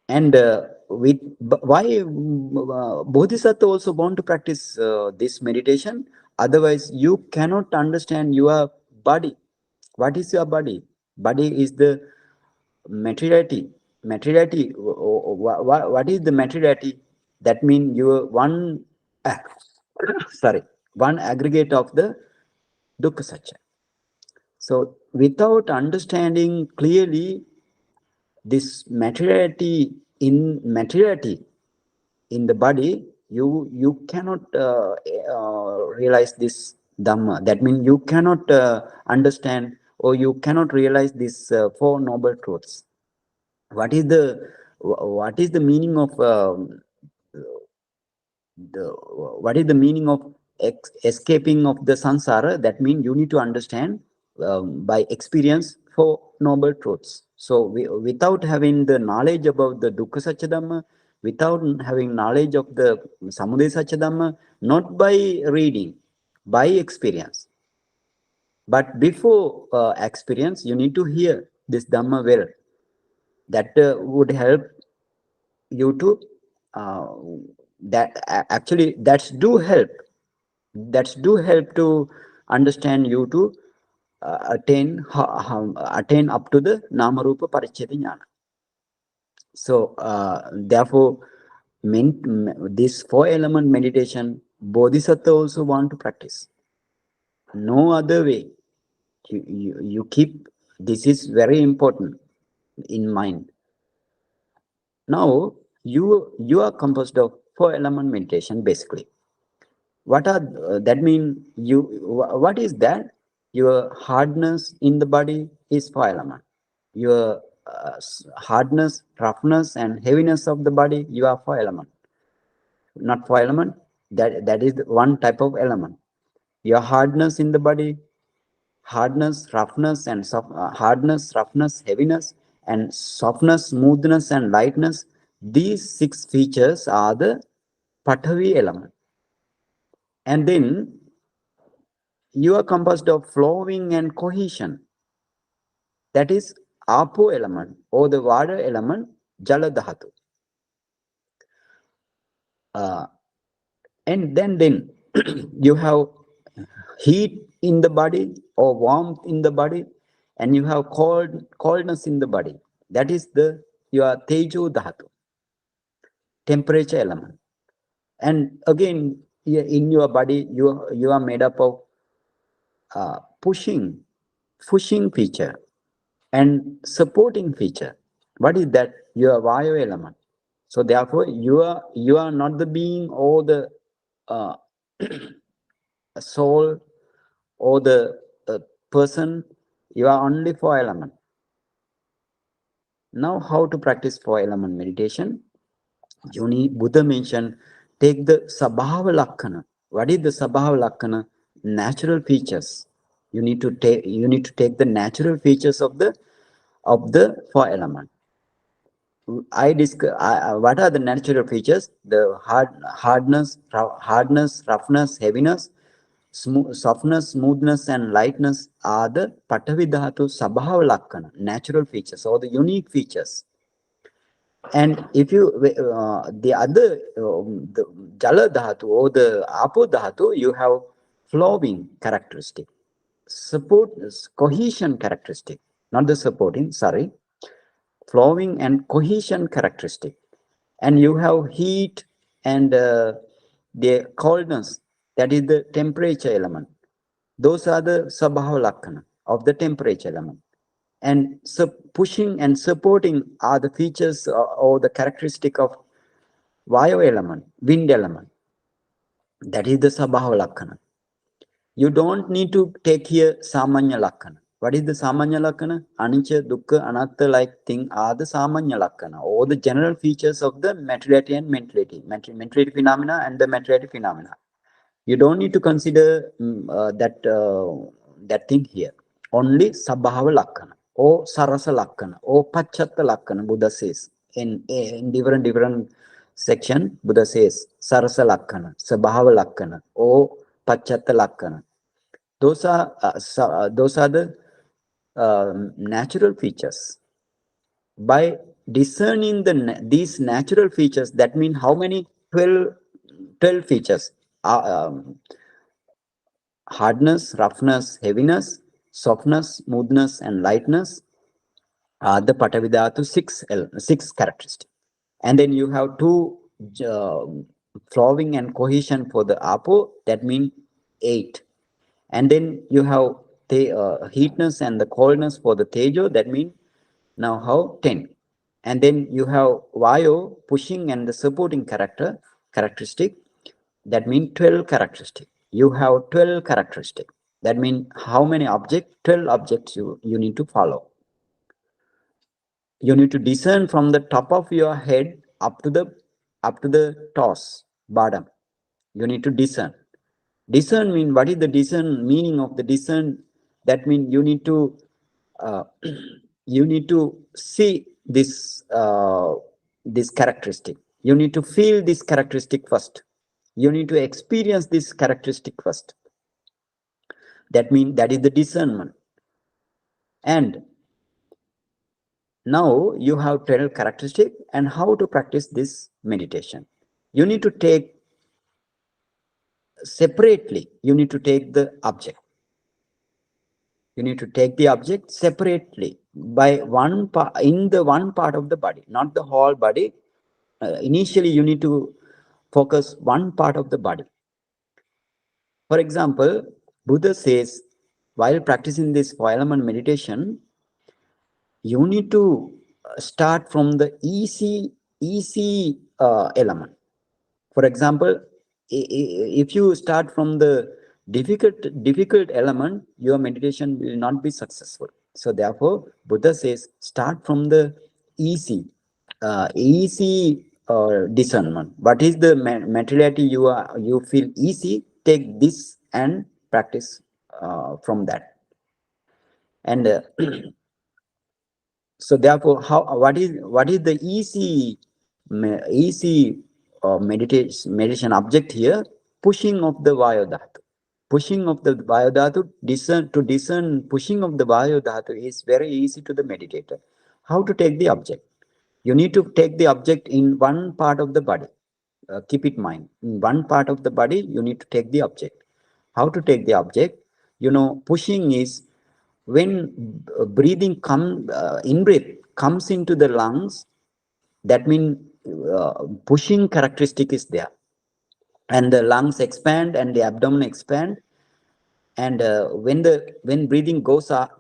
And why Bodhisattva also want to practice this meditation? Otherwise, you cannot understand your body. What is your body? Body is the materiality. Materiality. What is the materiality? That means you one. Sorry, one aggregate of the dukkha satya. So, without understanding clearly this materiality in the body, you cannot realize this Dhamma. That means you cannot understand or you cannot realize these 4 noble truths. What is the meaning of what is the meaning of escaping of the samsara? That means you need to understand by experience 4 noble truths. So without having the knowledge about the dukkha satya dhamma, without having knowledge of the samudaya satya dhamma, not by reading, by experience. But before experience, you need to hear this dhamma well. That would help you to that's do help to understand you to attain up to the nama rupa pariccheda jnana. So therefore this 4 element meditation Bodhisattva also want to practice. No other way. You keep this is very important in mind. Now you are composed of 4 element meditation basically. What are that mean what is that? Your hardness in the body is 4 element. Your hardness, roughness, and heaviness of the body, you are 4 element. Not 4 element. That is one type of element. Your hardness in the body, hardness, roughness, and hardness, roughness, heaviness, and softness, smoothness, and lightness. These 6 features are the Pathavi element. And then you are composed of flowing and cohesion. That is Apo element or the water element, Jala Dhatu. And then you have heat in the body or warmth in the body, and you have coldness in the body. That is your Tejo Dhatu, temperature element. And again, in your body, you are made up of pushing feature and supporting feature. What is that? Your Vayu element. So therefore, you are not the being or the soul or the person. You are only 4 element. Now, how to practice 4 element meditation? Buddha mentioned, take the Sabhava Lakkana. What is the Sabhava Lakkana? Natural features. You need to take the natural features of the 4 element. What are the natural features? The hardness, roughness, heaviness, softness, smoothness, and lightness are the Patavi Dhatu Sabhava Lakkana, natural features or the unique features. And if you the other the Jala Dhatu or the Apo Dhatu, you have flowing characteristic, cohesion characteristic, not the supporting, sorry, flowing and cohesion characteristic. And you have heat and the coldness, that is the temperature element. Those are the Sabhava Lakkana of the temperature element. And pushing and supporting are the features or the characteristic of Vayu element, wind element. That is the Sabhava Lakkana. You don't need to take here Samanya Lakkana. What is the Samanya Lakkana? Anicca, Dukkha, Anatta like thing are the Samanya Lakkana, or the general features of the materiality and mentality. Mentality phenomena and the materiality phenomena. You don't need to consider that thing here. Only Sabhava Lakkana. or Sarasa Lakkana, or Pachatta Lakkana, Buddha says. In different section, Buddha says Sarasa Lakkana, Sabhava Lakkana, or Pachatta Lakkana. Those are the natural features. By discerning these natural features, that means how many? 12 features. Hardness, roughness, heaviness, softness, smoothness, and lightness are the Patavidhatu six characteristics. And then you have two flowing and cohesion for the Apo, that means 8. And then you have the heatness and the coldness for the Tejo, that means now how 10. And then you have Vayo, pushing and the supporting characteristic, that means 12 characteristic. You have 12 characteristic. That means how many objects? 12 objects you need to follow. You need to discern from the top of your head up to the toes, bottom. You need to discern. Discern means, what is the discern meaning of the discern? That means you need to see this characteristic. You need to feel this characteristic first. You need to experience this characteristic first. That means that is the discernment. And now you have 12 characteristics and how to practice this meditation. You need to take separately, you need to take the object. You need to take the object separately by one part, in the one part of the body, not the whole body. Initially, you need to focus one part of the body. For example, Buddha says, while practicing this 4-element meditation, you need to start from the easy element. For example, if you start from the difficult element, your meditation will not be successful. So therefore, Buddha says, start from the easy discernment. What is the materiality you feel easy? Take this and practice from that. And so therefore, what is the easy meditation object here? Pushing of the Vayodhatu. Pushing of the Vayodhatu, discern pushing of the Vayodhatu is very easy to the meditator. How to take the object? You need to take the object in one part of the body. Keep it in mind. In one part of the body, you need to take the object. How to take the object? Pushing is when breathing in-breath comes into the lungs. That means pushing characteristic is there, and the lungs expand and the abdomen expand. And when breathing goes out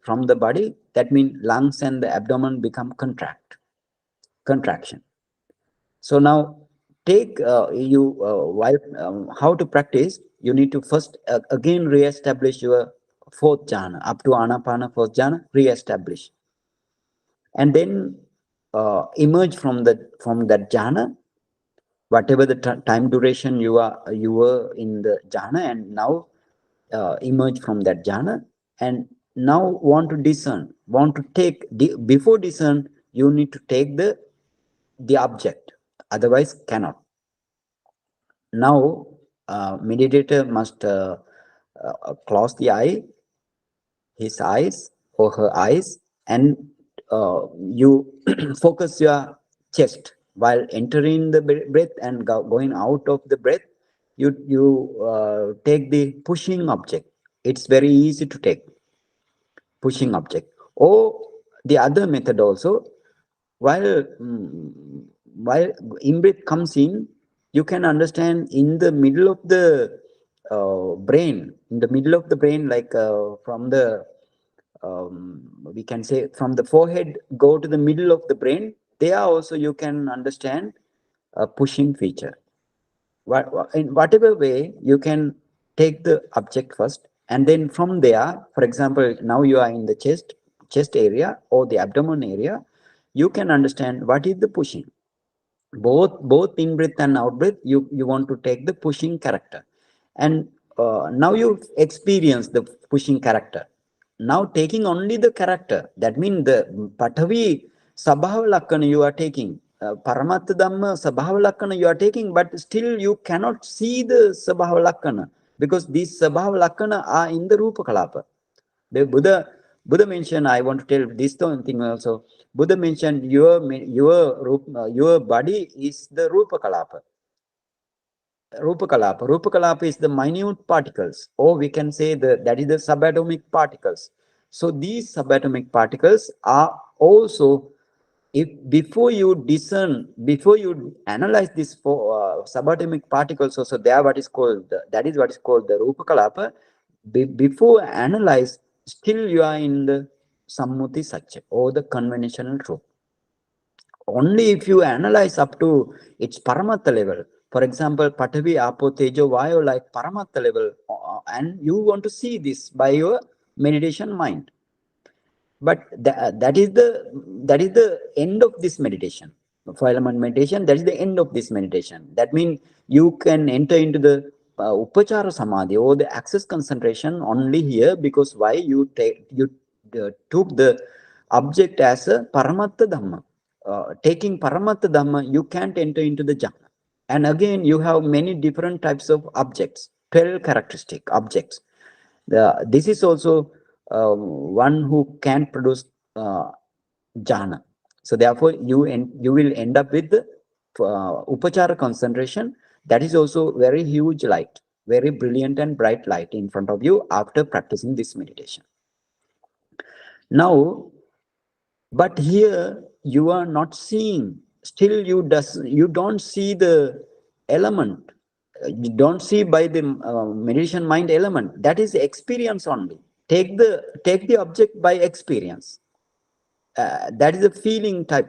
from the body, that means lungs and the abdomen become contraction. So now take how to practice. You need to first again re-establish your fourth jhana, up to Anapana fourth jhana, re-establish, and then emerge from that jhana, whatever the time duration you were in the jhana, and now emerge from that jhana, and now want to discern, before discern, you need to take the object, otherwise cannot. Now meditator must close his eyes or her eyes, and you focus your chest while entering the breath and going out of the breath. You take the pushing object. It's very easy to take pushing object. Or the other method also, while in-breath comes in, you can understand in the middle of the brain, like from the we can say from the forehead go to the middle of the brain. There also you can understand a pushing feature. In whatever way, you can take the object first, and then from there, for example, now you are in the chest area or the abdomen area, you can understand what is the pushing. Both in breath and out breath, you want to take the pushing character, and now you experience the pushing character. now taking only the character, that means the Patavi Sabhava Lakkana you are taking, Paramatta Dhamma Sabhava Lakkana you are taking, but still you cannot see the Sabhava Lakkana because these Sabhava Lakkana are in the Rupa Kalapa. The Buddha mentioned, I want to tell this thing also. Buddha mentioned your body is the Rupa Kalapa. Rupa Kalapa. Rupa Kalapa is the minute particles, or we can say that is the subatomic particles. So these subatomic particles are also, if before you discern, before you analyze this subatomic particles, also there what is called that is what is called the Rupa Kalapa. Before analyze, still you are in the Sammuti Satya or the conventional truth. Only if you analyze up to its Paramatta level, for example, Patavi, Apo, Tejo, Vayu, like Paramatta level, and you want to see this by your meditation mind. But that is the end of this meditation. For element meditation, that is the end of this meditation. That means you can enter into the Upachara Samadhi or the access concentration only here, because why you took the object as a Paramatta Dhamma. Taking Paramatta Dhamma, you can't enter into the jhana. And again, you have many different types of objects, 12 characteristic objects. This is also one who can produce jhana. So therefore, you will end up with upachara concentration. That is also very huge light, very brilliant and bright light in front of you after practicing this meditation. Now, but here you are not seeing. Still, you don't see the element. You don't see by the meditation mind element. That is experience only. Take the object by experience. That is a feeling type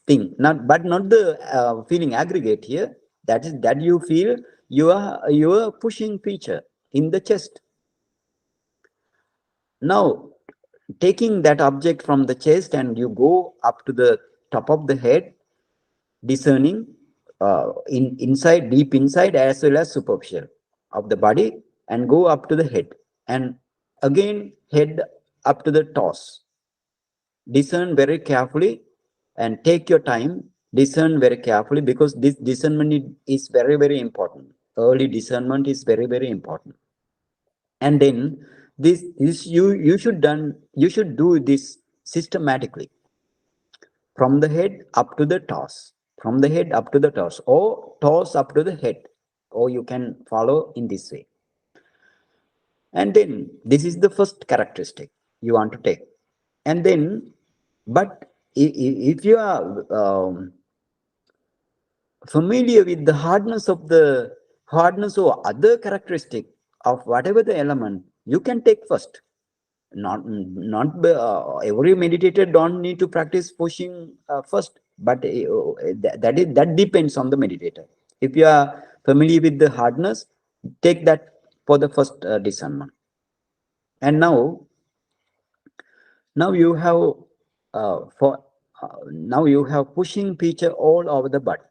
thing, not the feeling aggregate here. That is that you feel your pushing feature in the chest. Now, taking that object from the chest and you go up to the top of the head, discerning inside, deep inside, as well as superficial of the body, and go up to the head, and again head up to the toes. Discern very carefully and take your time. Discern very carefully, because this discernment is very, very important. Early discernment is very, very important. And then this you should do this systematically, from the head up to the toes, from the head up to the toes, or toes up to the head, or you can follow in this way. And then this is the first characteristic you want to take. And then, but if you are familiar with the hardness or other characteristic of whatever the element, you can take first. Not every meditator don't need to practice pushing first, but that depends on the meditator. If you are familiar with the hardness, take that for the first discernment. And now you have now you have pushing feature all over the body.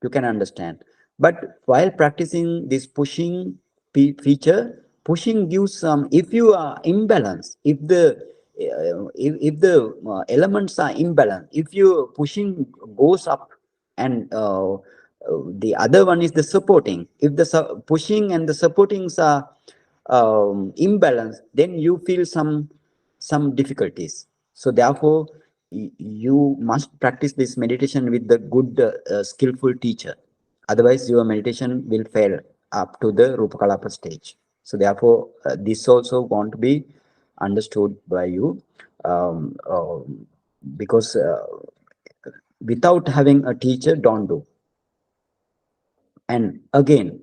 You can understand. But while practicing this pushing feature, pushing gives some, if you are imbalanced, if the elements are imbalanced, if you pushing goes up and the other one is the supporting, if the pushing and the supportings are imbalanced, then you feel some difficulties. So therefore, you must practice this meditation with the good skillful teacher. Otherwise, your meditation will fail up to the Rupa Kalapa stage. So therefore, this also want to be understood by you, because without having a teacher, don't do. And again,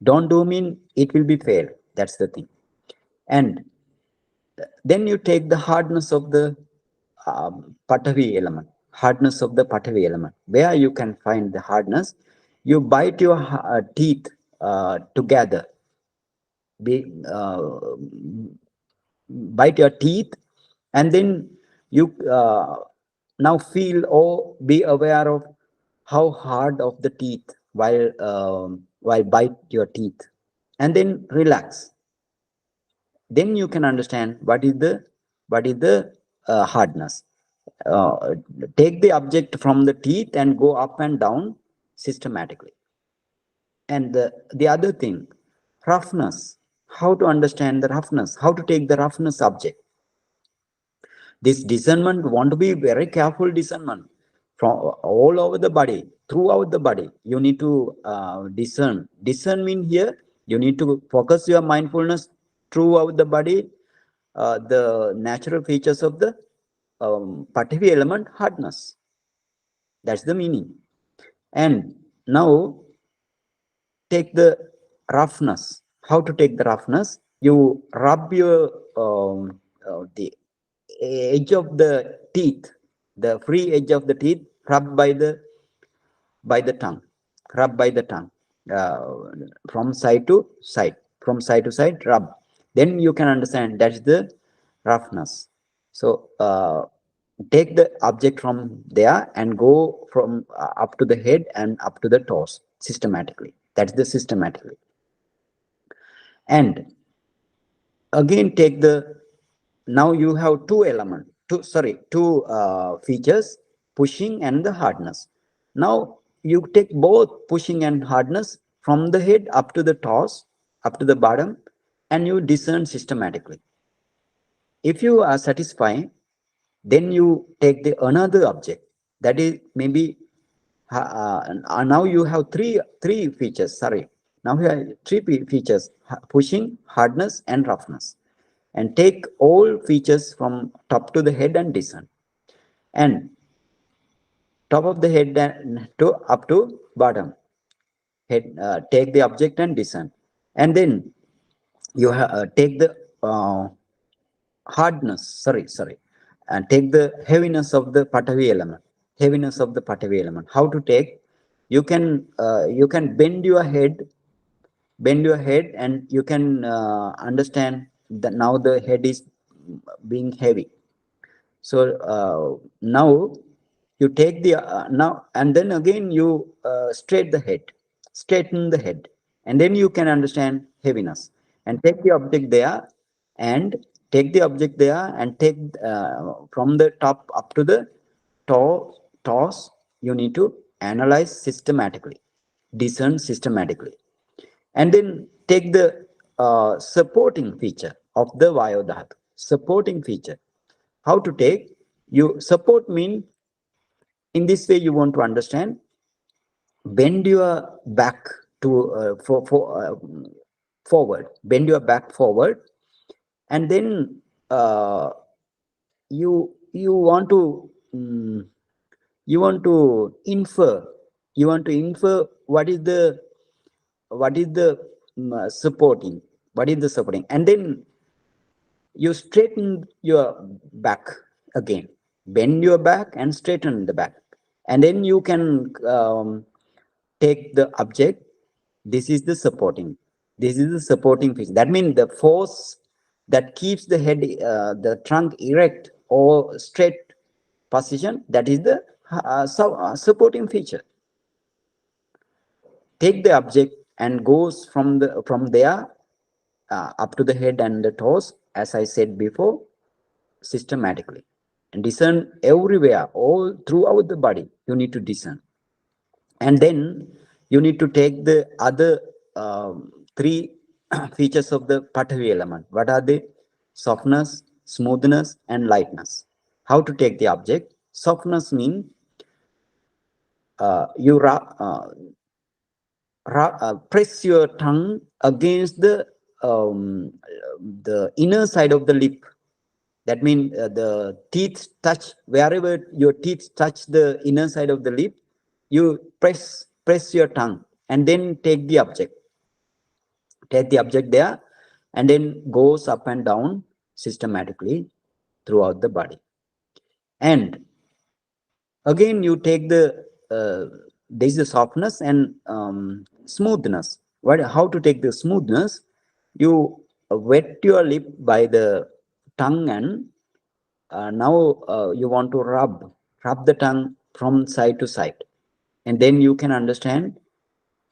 don't do mean it will be fail. That's the thing. And then you take the hardness of the Patavi element, hardness of the Patavi element. Where you can find the hardness, you bite your teeth together. Bite your teeth, and then you now feel or be aware of how hard of the teeth while bite your teeth, and then relax. then you can understand what is the hardness. uh, Take the object from the teeth and go up and down systematically. And the other thing, roughness, how to understand the roughness, how to take the roughness object. This discernment want to be very careful discernment from all over the body, throughout the body. You need to discern. Discern mean here you need to focus your mindfulness throughout the body, the natural features of the Pathavi element hardness. That's the meaning. And now take the roughness. How to take the roughness? You rub your the edge of the teeth, the free edge of the teeth, rub by the tongue, rub by the tongue, uh, from side to side, from side to side, rub. Then you can understand that's the roughness. So take the object from there and go from up to the head and up to the toes systematically. That's the systematically. And again take the, now you have two element, two features, pushing and the hardness. Now you take both pushing and hardness from the head up to the toes, up to the bottom, and you discern systematically. If you are satisfied, then you take the another object, that is maybe now you have three features. Sorry, now you have three features: pushing, hardness, and roughness. And take all features from top to the head and discern. And top of the head to up to bottom head, take the object and discern. And then you take the hardness. Sorry, and take the heaviness of the Pathavi element. Heaviness of the Pathavi element. How to take? You can bend your head, and you can understand that now the head is being heavy. So now you take the now, and then again you straighten the head, and then you can understand heaviness. And take the object there, and take from the top up to the toes. You need to analyze systematically, discern systematically, and then take the supporting feature of the Vayodhatu. Supporting feature. How to take? You support mean, in this way you want to understand, bend your back to forward, bend your back forward, and then you want to you want to infer what is the supporting, and then you straighten your back again, bend your back and straighten the back, and then you can take the object. This is the supporting feature. That means the force that keeps the head, the trunk erect or straight position, that is the supporting feature. Take the object and goes from there up to the head and the toes, as I said before, systematically, and discern everywhere, all throughout the body. You need to discern, and then you need to take the other three features of the Pathavi element. What are they? Softness, smoothness, and lightness. How to take the object? Softness means you press your tongue against the inner side of the lip. That means the teeth touch, wherever your teeth touch the inner side of the lip, you press your tongue, and then take the object. Take the object there, and then goes up and down systematically throughout the body. And again, you take the there is the softness and smoothness. How to take the smoothness? You wet your lip by the tongue, and now you want to rub the tongue from side to side, and then you can understand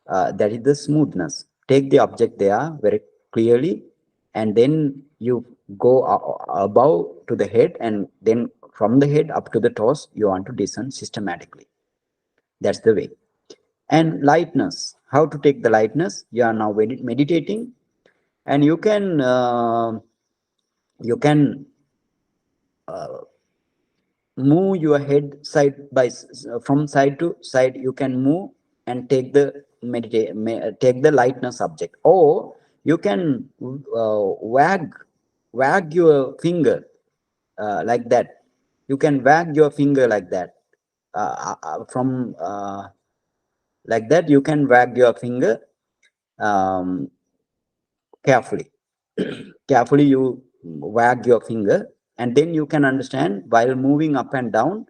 that is the smoothness. Take the object there very clearly, and then you go above to the head, and then from the head up to the toes, you want to descend systematically. That's the way. And lightness, how to take the lightness? You are now meditating, and you can move your head from side to side. You can move and take the take the lightness object, or you can wag your finger like that. You can wag your finger like that, from like that. You can wag your finger um, carefully. Carefully you wag your finger, and then you can understand while moving up and down,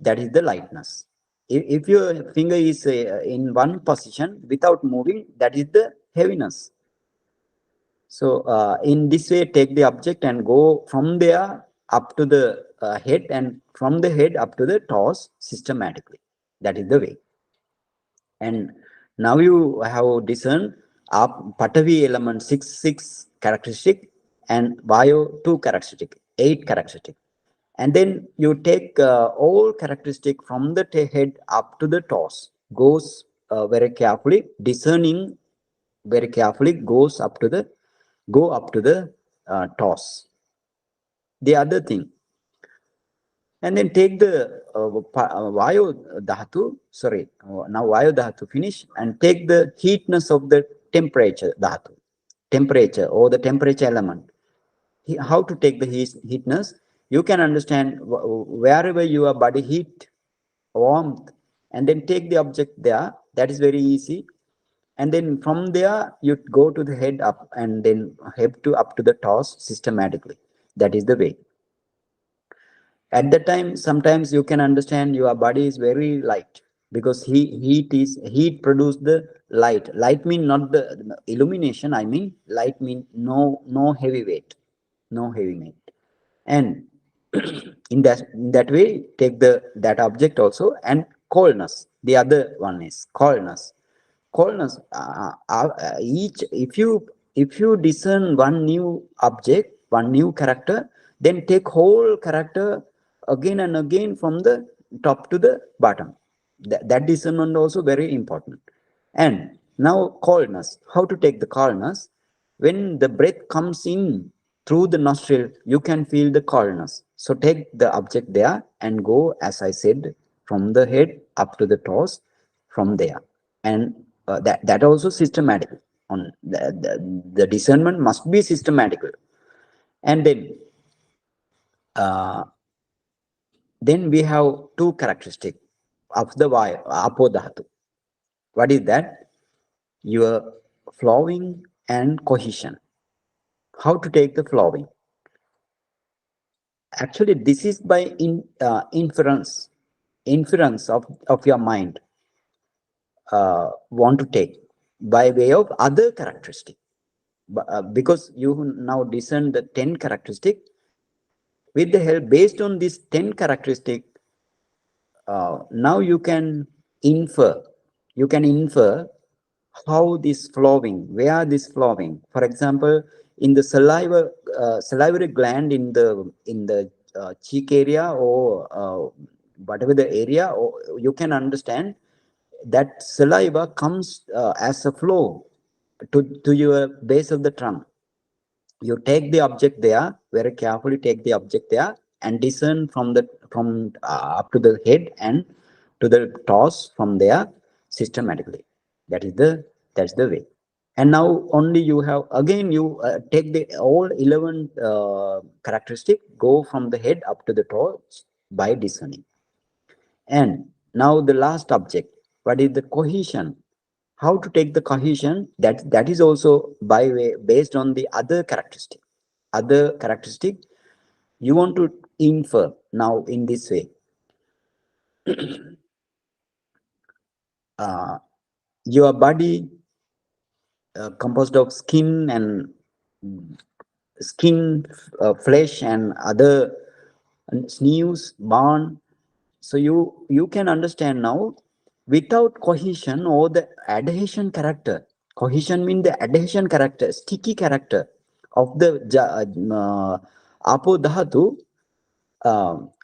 that is the lightness. If your finger is in one position without moving, that is the heaviness. So in this way, take the object and go from there up to the head, and from the head up to the toes systematically. That is the way. And now you have discerned up Patavi element 6 characteristic, and Vayu 2 characteristic, 8 characteristic. And then you take all characteristic from the head up to the toes, goes very carefully, discerning very carefully, goes up to the toes. The other thing, and then take the Vayu Dhatu, sorry, now Vayu Dhatu finish, and take the heatness of the temperature Dhatu, temperature or the temperature element. How to take the heatness? You can understand wherever your body heat, warmth, and then take the object there. That is very easy. And then from there, you go to the head up, and then head to up to the toes systematically. That is the way. At that time, sometimes you can understand your body is very light, because heat produce the light. Light mean not the illumination. I mean light mean no heavy weight, no heavy weight. And in that way, take that object also. And coldness. The other one is coldness. Coldness. Each if you discern one new object, one new character, then take whole character again and again from the top to the bottom. That discernment also very important. And now coldness. How to take the coldness? When the breath comes in through the nostril, you can feel the coldness. So take the object there and go, as I said, from the head up to the toes, from there. And that also systematic. On the discernment must be systematic. And uh, then we have two characteristics of the Apo Dhatu. What is that? Your flowing and cohesion. How to take the flowing? Actually, this is by inference of your mind, want to take by way of other characteristic. Because you now discern the 10 characteristic, with the help based on this 10 characteristic, now you can infer how this flowing, where this flowing. For example, in the salivary gland in the cheek area, or whatever the area, or you can understand that saliva comes as a flow to your base of the trunk. You take the object there, very carefully take the object there, and discern from up to the head and to the toes from there systematically. That's the way. And now only you have, again you take the all 11 characteristic, go from the head up to the toes by discerning. And now the last object, what is the cohesion? How to take the cohesion? That is also by way based on the other characteristic. Other characteristic you want to infer now in this way. Your body composed of skin, flesh, and other sinews, bone. So you can understand now, without cohesion or the adhesion character. Cohesion means the adhesion character, sticky character. of the apo dhatu.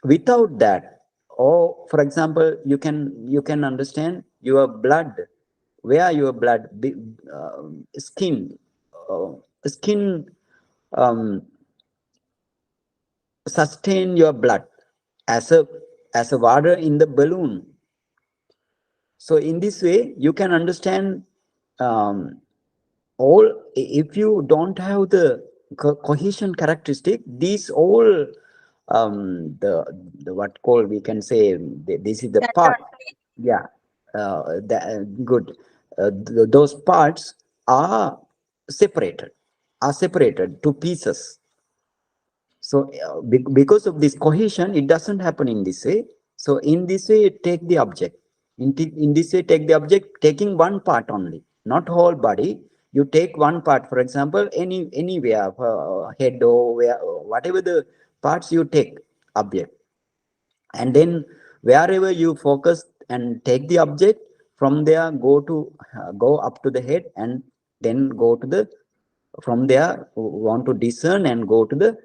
Without that, or for example, you can understand your blood, where your blood skin skin sustain your blood as a water in the balloon. So in this way you can understand all. If you don't have the cohesion characteristic, these all the what call, we can say, this is the part. Yeah, good. Those parts are separated to pieces. So because of this cohesion, it doesn't happen in this way. So in this way, take the object. In this way, take the object, taking one part only, not whole body. You take one part. For example, anywhere, head or where, whatever the parts you take object, and then wherever you focus and take the object, from there go up to the head, and then go to the, from there want to discern and go to the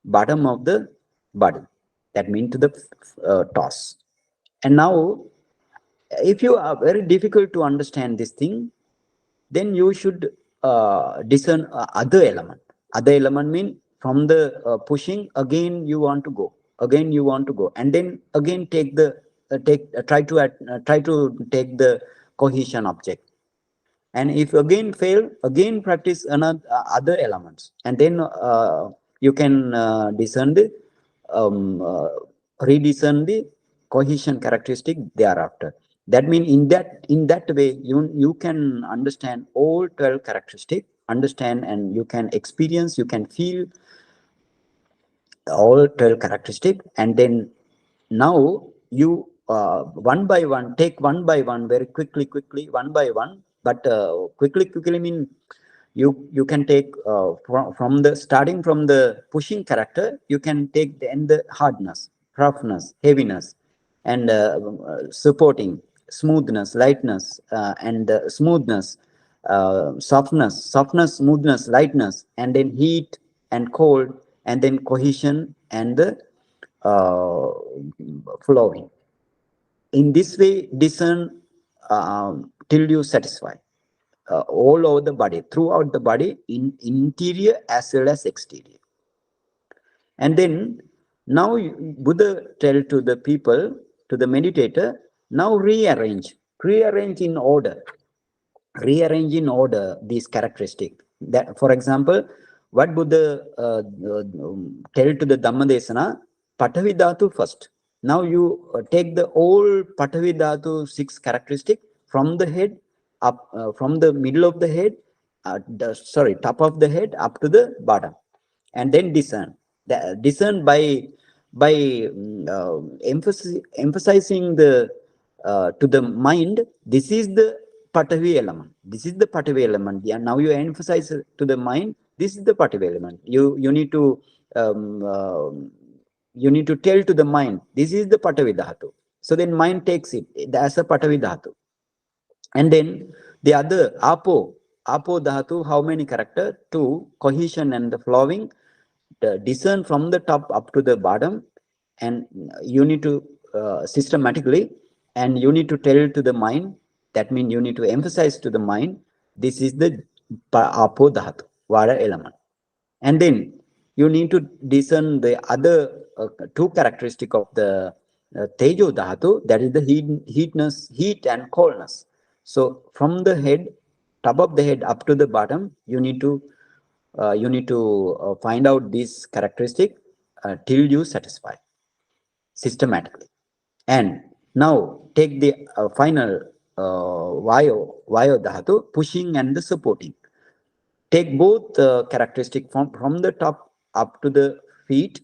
bottom of the body, that means to the toss. And now if you are very difficult to understand this thing, then you should discern other element mean, from the pushing, again you want to go, and then again take the try to take the cohesion object. And if again fail, again practice another other elements, and then you can discern the rediscern the cohesion characteristic thereafter. That means in that way you can understand all 12 characteristics, understand, and you can experience, you can feel all 12 characteristics. And then now you one by one, take one by one, very quickly, one by one. But quickly mean, you can take from the starting from the pushing character, you can take the hardness, roughness, heaviness, and supporting, smoothness, lightness, and smoothness, softness, smoothness, lightness, and then heat and cold, and then cohesion and the uh, flowing. In this way, discern till you satisfy all over the body, throughout the body, in interior as well as exterior. And then now Buddha tell to the people, to the meditator, now rearrange rearrange in order these characteristics. That, for example, what Buddha tell to the Dhammadesana, Patavi Dhatu first. Now you take the whole Patavi Dhatu 6 characteristic from the head up, from the middle of the head, top of the head up to the bottom, and then discern. Discern by emphasizing the to the mind. This is the Patavi element. This is the Patavi element. Yeah, now you emphasize to the mind. This is the Patavi element. You need to tell to the mind, this is the Patavi Dhatu. So then mind takes it as a Patavi Dhatu. And then the other Apo Dhatu, how many character? 2, cohesion and the flowing. Discern from the top up to the bottom, and you need to systematically, and you need to tell to the mind. That means you need to emphasize to the mind, this is the Apo Dhatu, water element. And then you need to discern the other 2 characteristic of the Tejo Dhatu, that is the heat and coldness. So from the head, top of the head up to the bottom, you need to find out this characteristic till you satisfy systematically. And now take the final Vayo Dhatu, pushing and the supporting. Take both characteristic from the top up to the feet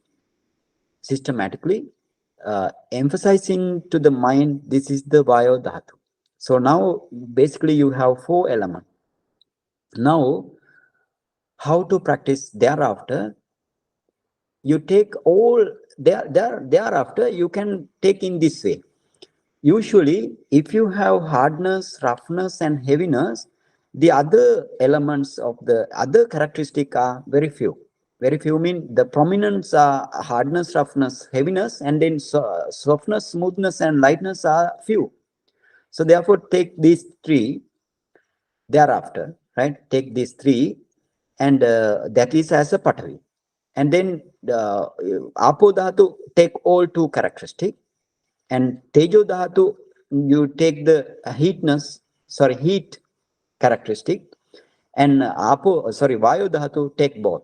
systematically, emphasizing to the mind, this is the Vayo Dhatu. So now basically you have 4 elements. Now how to practice thereafter? You take all thereafter, you can take in this way. Usually if you have hardness, roughness and heaviness, The other elements of the other characteristic are very few. Very few mean the prominence are hardness, roughness, heaviness, and then softness, smoothness, and lightness are few. So therefore, take these three thereafter, right? Take these three, and that is as a Patavi. And then Apo Dhatu take all two characteristic, and Tejo Dhatu you take the heat characteristic, and Vayu Dhatu take both.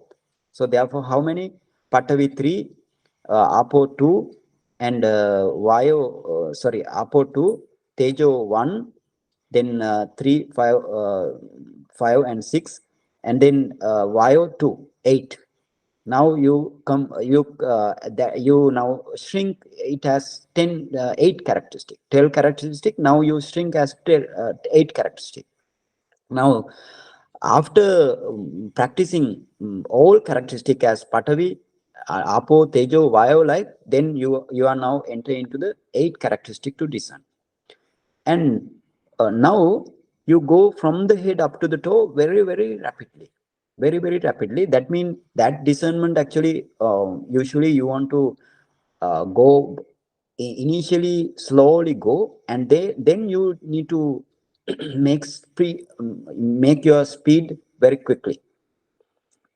So therefore, how many? Patavi 3, Apo 2, and Apo 2, Tejo 1, then 3, 5, 5 and 6, and then Vayu 2, 8. Now you come, you now shrink it as 8 characteristic, 12 characteristic. Now you shrink as 8 characteristic. Now, after practicing all characteristic as Patavi, Apo, Tejo, Vayu, like, then you are now entering into the 8 characteristic to discern. And now you go from the head up to the toe very, very rapidly. Very, very rapidly. That means that discernment actually, usually you want to go initially slowly go, and then you need to make your speed very quickly,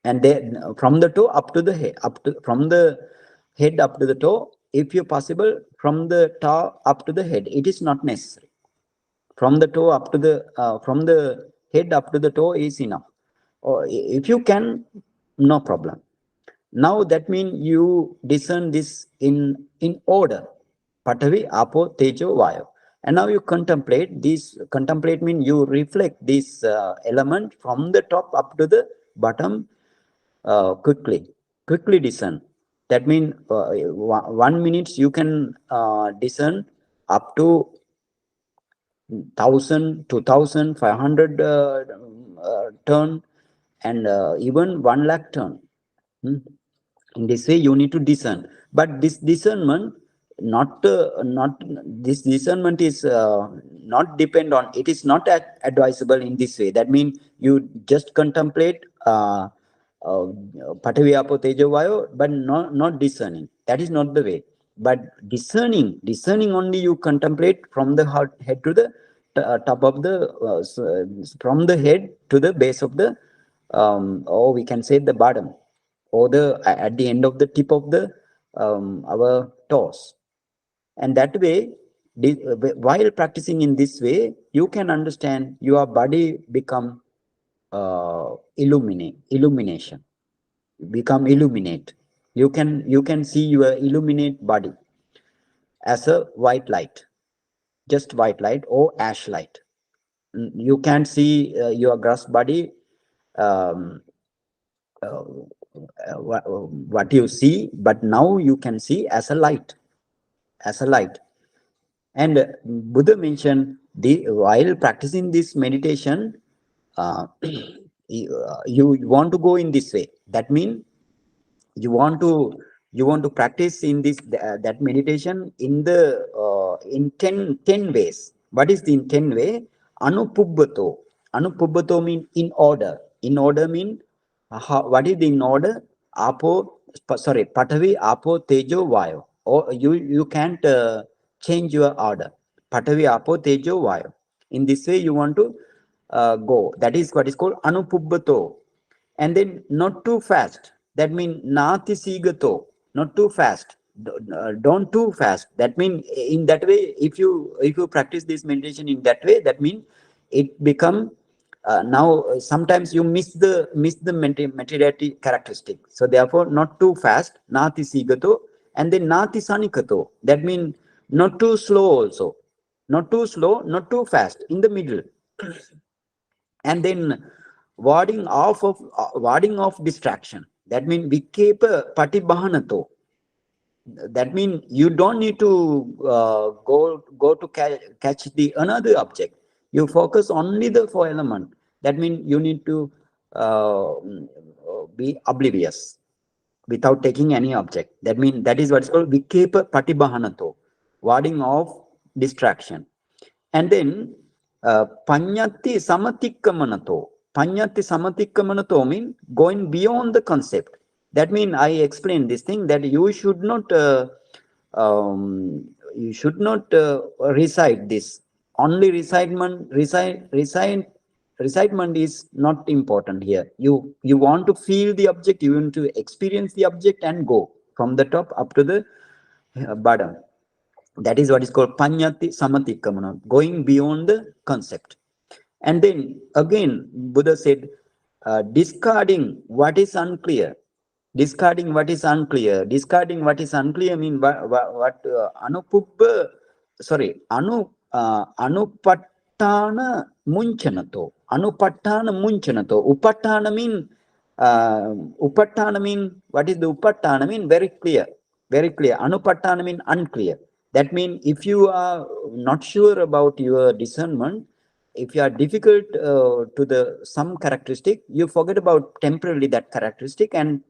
and then from the toe up to the head, from the head up to the toe, if you possible from the toe up to the head, it is not necessary. From the toe up to the from the head up to the toe is enough, or if you can, no problem. Now that means you discern this in order: Patavi, Apo, Tejo, Vayu. And now you contemplate this. Contemplate means you reflect this element from the top up to the bottom quickly discern. That means 1 minute you can discern up to 1,000, 2,000, 500 turn, and even 1 lakh turn. In this way you need to discern, but this discernment not this discernment is not depend on, it is not advisable in this way. That means you just contemplate Patavi, Apo, Tejo, Vayu, but not discerning. That is not the way. But discerning only you contemplate from the head to the top of the from the head to the base of the or we can say the bottom, or the at the end of the tip of the our toes. And that way, while practicing in this way, you can understand your body become illuminate, you can see your illuminate body as a white light, just white light or ash light. You can see your gross body, um, what you see, but now you can see as a light, And Buddha mentioned, while practicing this meditation, you want to go in this way. That means you want to practice in this that meditation in 10 ways. What is the 10 way? Anupubbato mean in order. In order mean what is the in order? Patavi, Apo, Tejo, Vayu. Or you can't change your order. Patavi, Apo, Tejo, Vayu. In this way you want to go. That is what is called anupubbato. And then not too fast. That means nati sigato, not too fast. Don't too fast. That means in that way, if you practice this meditation in that way, that means it become now sometimes you miss the materiality characteristic. So therefore, not too fast, nati sigato, and then nati sanikato. That means not too slow also, not too slow, not too fast, in the middle. And then warding off distraction. That means vikepa patibahanato. That means you don't need to go to catch the another object. You focus only the 4 element. That means you need to be oblivious without taking any object. That means that is what is called vikepa patibahanato, warding off distraction. And then Panyati samatikkamanato. Panyati samatikkamanato means going beyond the concept. That means I explained this thing that you should not recite this. Only recitement is not important here. You want to feel the object, you want to experience the object and go from the top up to the bottom. That is what is called Panyati Samatikkamana, going beyond the concept. And then again, Buddha said, discarding what is unclear. Discarding what is unclear. Discarding what is unclear means anupattana munchanato. Anupattana munchanato. Upattana mean, what is the upattana mean? Very clear. Very clear. Anupattana mean unclear. That means if you are not sure about your discernment, if you are difficult to some characteristic, you forget about temporarily that characteristic and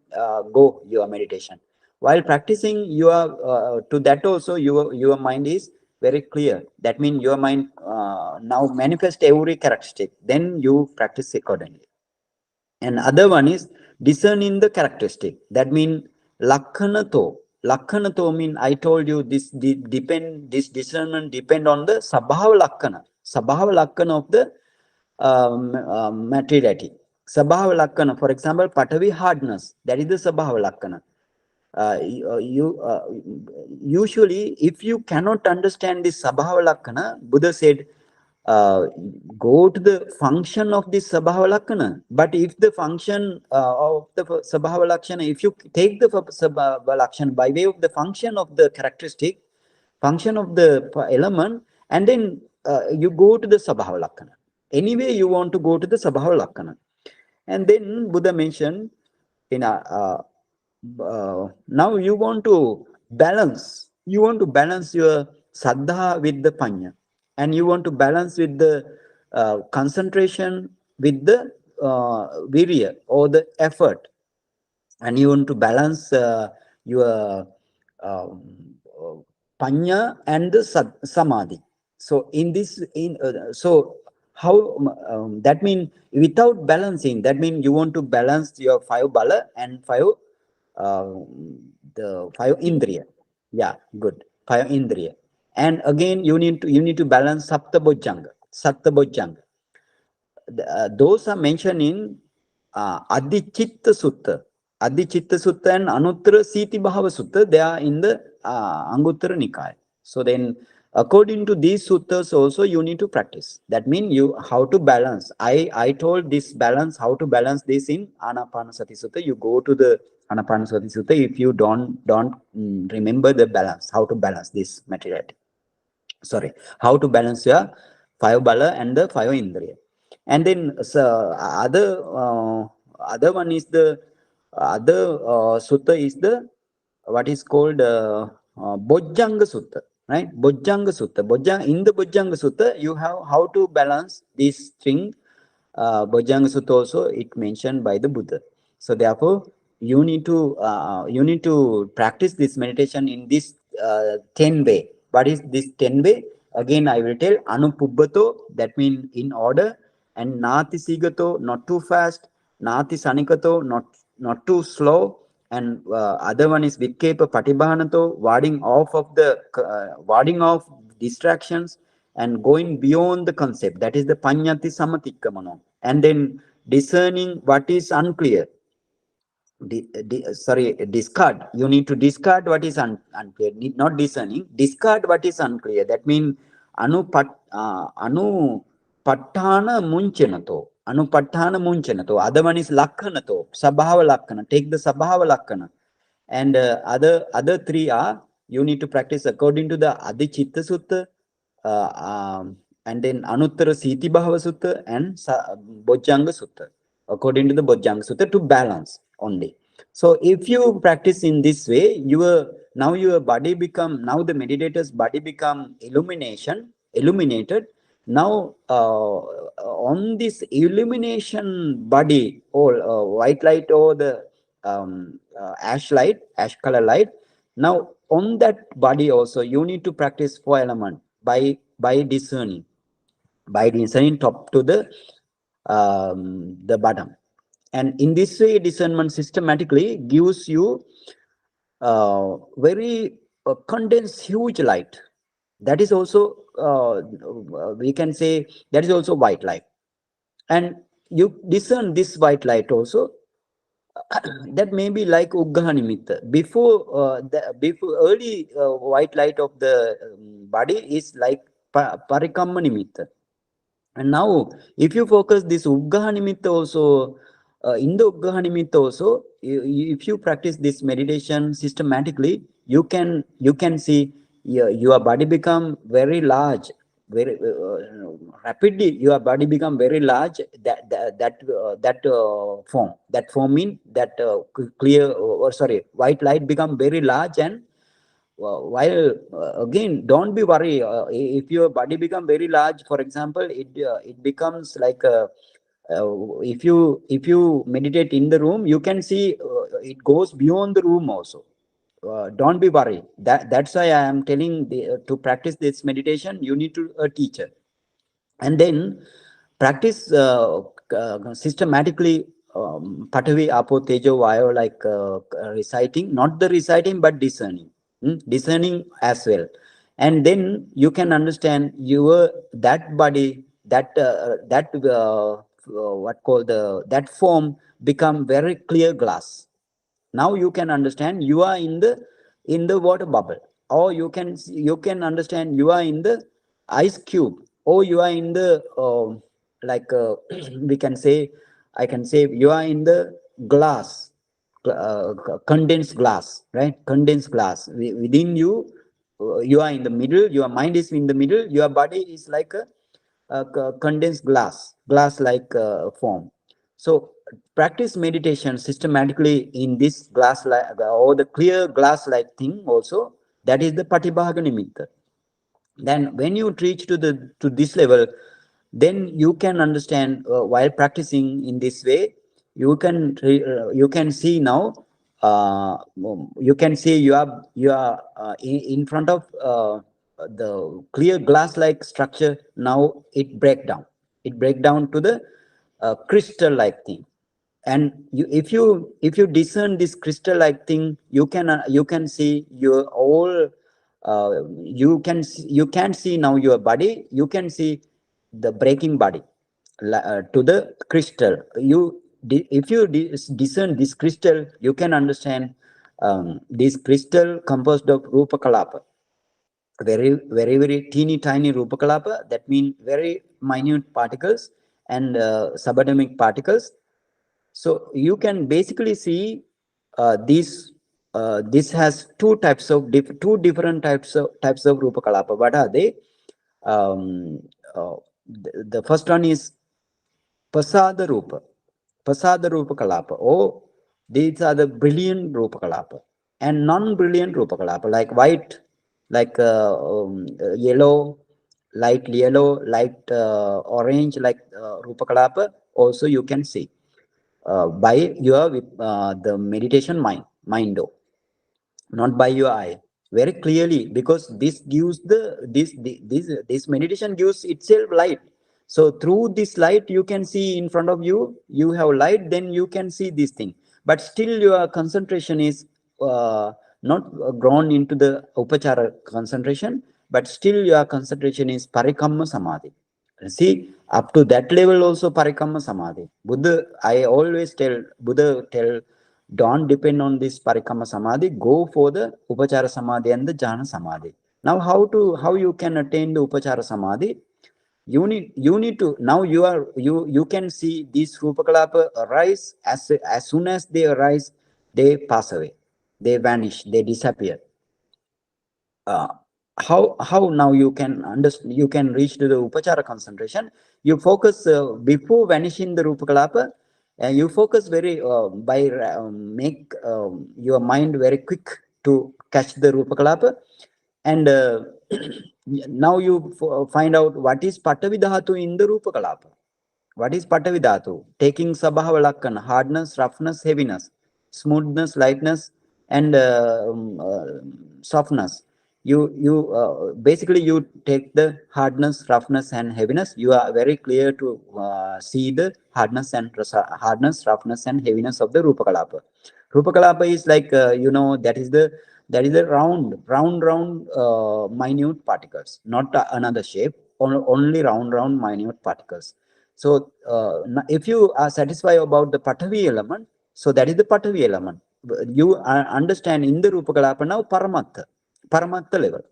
go your meditation. While practicing, you are to that also your mind is very clear. That means your mind now manifest every characteristic. Then you practice accordingly. And other one is discerning the characteristic. That means lakkanato. Lakkanato means I told you this discernment depend on the sabhava lakkana. Sabhava lakkana of the materiality. Sabhava lakkana, for example, patavi hardness. That is the sabhava lakkana. Usually, if you cannot understand this sabhava lakkana, Buddha said, go to the function of this sabhava lakkana. But if the function of the sabhava lakkana, if you take the sabhava lakkana by way of the function of the characteristic, function of the element, and then you go to the sabhava lakkana. Anyway, you want to go to the sabhava lakkana. And then Buddha mentioned, now you want to balance. You want to balance your saddha with the panya. And you want to balance with the concentration with the virya or the effort. And you want to balance your panya and the samadhi. So in this, so how that means without balancing, that means you want to balance your 5 bala and 5 the 5 indriya. Yeah, good. 5 indriya. And again, you need to balance sapta bojjhanga. Those are mentioned in Adhichitta Sutta. Adhichitta Sutta and Anuttara Siti Bhava Sutta, they are in the Anguttara Nikaya. So then, according to these suttas also, you need to practice. That means how to balance. I told this balance, how to balance this in Anapanasati Sutta. You go to the Anapanasati Sutta if you don't remember the balance, how to balance this materiality. Sorry, how to balance your 5 bala and the 5 indriya. And then other one is the other sutta is the what is called Bojjhanga Sutta, right? Bojjhanga Sutta. In the Bojjhanga Sutta, you have how to balance this thing. Bojjhanga Sutta also it mentioned by the Buddha. So therefore, you need to practice this meditation in this 10 way. What is this 10 way? Again, I will tell Anupubbato, that means in order, and Nati Sigato, not too fast, Nati Sanikato, not too slow, and other one is Vikkepa Patibhanato, warding off distractions and going beyond the concept. That is the Panyati Samatikkamano. And then discerning what is unclear. Discard. You need to discard what is unclear. Not discerning. Discard what is unclear. That means anupattana munchanato. Anupattana munchanato. Other one is lakkanato. Sabhava lakkana. Take the sabhava lakkana. And other 3 are you need to practice according to the Adhichitta Sutta, and then Anuttara Siti Bhava Sutta and Bojjhanga Sutta. According to the Bojjhanga Sutta to balance only. So if you practice in this way, now the meditator's body become illuminated. Now on this illumination body, or white light or the ash color light, now on that body also you need to practice 4 elements by discerning. by discerning top to the bottom. And in this way, discernment systematically gives you very condensed huge light. That is also we can say that is also white light. And you discern this white light also, that may be like Uggaha Nimitta. Before early white light of the body is like Parikamma Nimitta. And now, if you focus this Uggaha Nimitta also, in the Uggaha Nimitta also, if you practice this meditation systematically, you can see your body become very large, very rapidly. Your body become very large. That form mean that clear or sorry, white light become very large. And while again, don't be worried if your body become very large. For example, it becomes like if you meditate in the room, you can see it goes beyond the room also. Don't be worried. That's why I am telling to practice this meditation, you need to a teacher. And then practice systematically Patavi, Apo, Tejo, Vayo, like reciting, not the reciting, but discerning. Discerning as well. And then you can understand your that body, what called that form become very clear glass. Now you can understand you are in the water bubble, or you can understand you are in the ice cube, or you are in the like we can say, I can say you are in the glass, condensed glass, right? Condensed glass within you. You are in the middle, your mind is in the middle, your body is like a condensed glass like form. So practice meditation systematically in this glass like or the clear glass like thing also. That is the patibhaga nimitta. Then when you reach to this level, then you can understand while practicing in this way, you can see now, you can see you are in front of the clear glass like structure. Now it break down to the crystal like thing. And if you discern this crystal like thing, you can see your all you can see now your body, you can see the breaking body to the crystal. If you discern this crystal, you can understand this crystal composed of rupa kalapa, very teeny tiny rupa kalapa, that means very minute particles and subatomic particles. So you can basically see this has two different types of rupa kalapa. What are they? The first one is pasada rupa kalapa. Oh, these are the brilliant rupa kalapa, and non-brilliant rupa kalapa, like white, like yellow, light yellow, light orange, like rupa kalapa. Also, you can see by your the meditation mind, not by your eye, very clearly, because this gives this meditation gives itself light. So through this light you can see in front of you, you have light, then you can see this thing. But still your concentration is not grown into the upachara concentration, but still your concentration is parikamma samadhi. See, up to that level also parikamma samadhi. I always tell, Buddha tell, don't depend on this parikamma samadhi, go for the upachara samadhi and the jhana samadhi. Now how you can attain the upachara samadhi? You need to, now you can see these rupakalapa arise. As soon as they arise, they pass away, they vanish, they disappear. How now you can understand, you can reach to the upachara concentration. You focus before vanishing the rupakalapa, and you focus very by make your mind very quick to catch the rupakalapa. And now you find out what is patavi dhatu in the rupakalapa. What is patavi dhatu? Taking sabhava lakkana, hardness, roughness, heaviness, smoothness, lightness, and softness. basically you take the hardness, roughness, and heaviness. You are very clear to see the hardness, roughness, and heaviness of the rupa kalapa. Rupa kalapa is like that is the round minute particles, not another shape. Only round minute particles. So if you are satisfied about the Patavi element, so that is the Patavi element. You understand in the Rupa Kalapa now Paramattha level,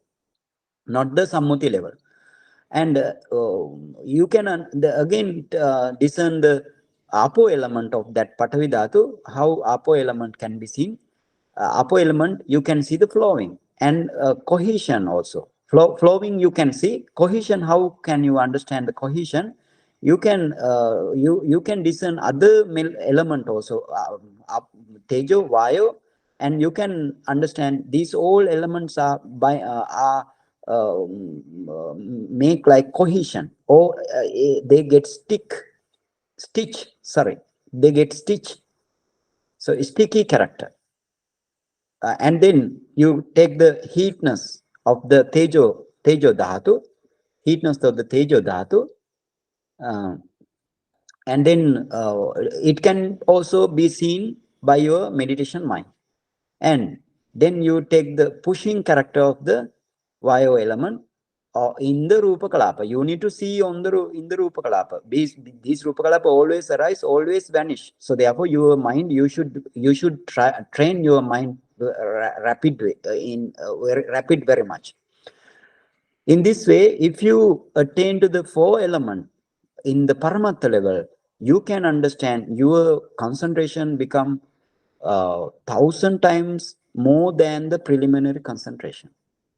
not the Sammuti level. And you can again discern the Apo element of that Patavi Dhatu, how Apo element can be seen. Apo element, you can see the flowing and cohesion also. Flowing you can see. Cohesion, how can you understand the cohesion? You can you can discern other element also, Tejo, Vayo, and you can understand these all elements are make like cohesion, or they get they get stitch. So sticky character. And then you take the heatness of the tejo dhatu, heatness of the tejo dhatu, and then it can also be seen by your meditation mind. And then you take the pushing character of the vayo element in the rupa kalapa. You need to see in the rupa kalapa. These rupa kalapa always arise, always vanish. So therefore your mind, you should train your mind rapid very much. In this way, if you attain to the 4 element in the Paramattha level, you can understand your concentration become 1,000 times more than the preliminary concentration.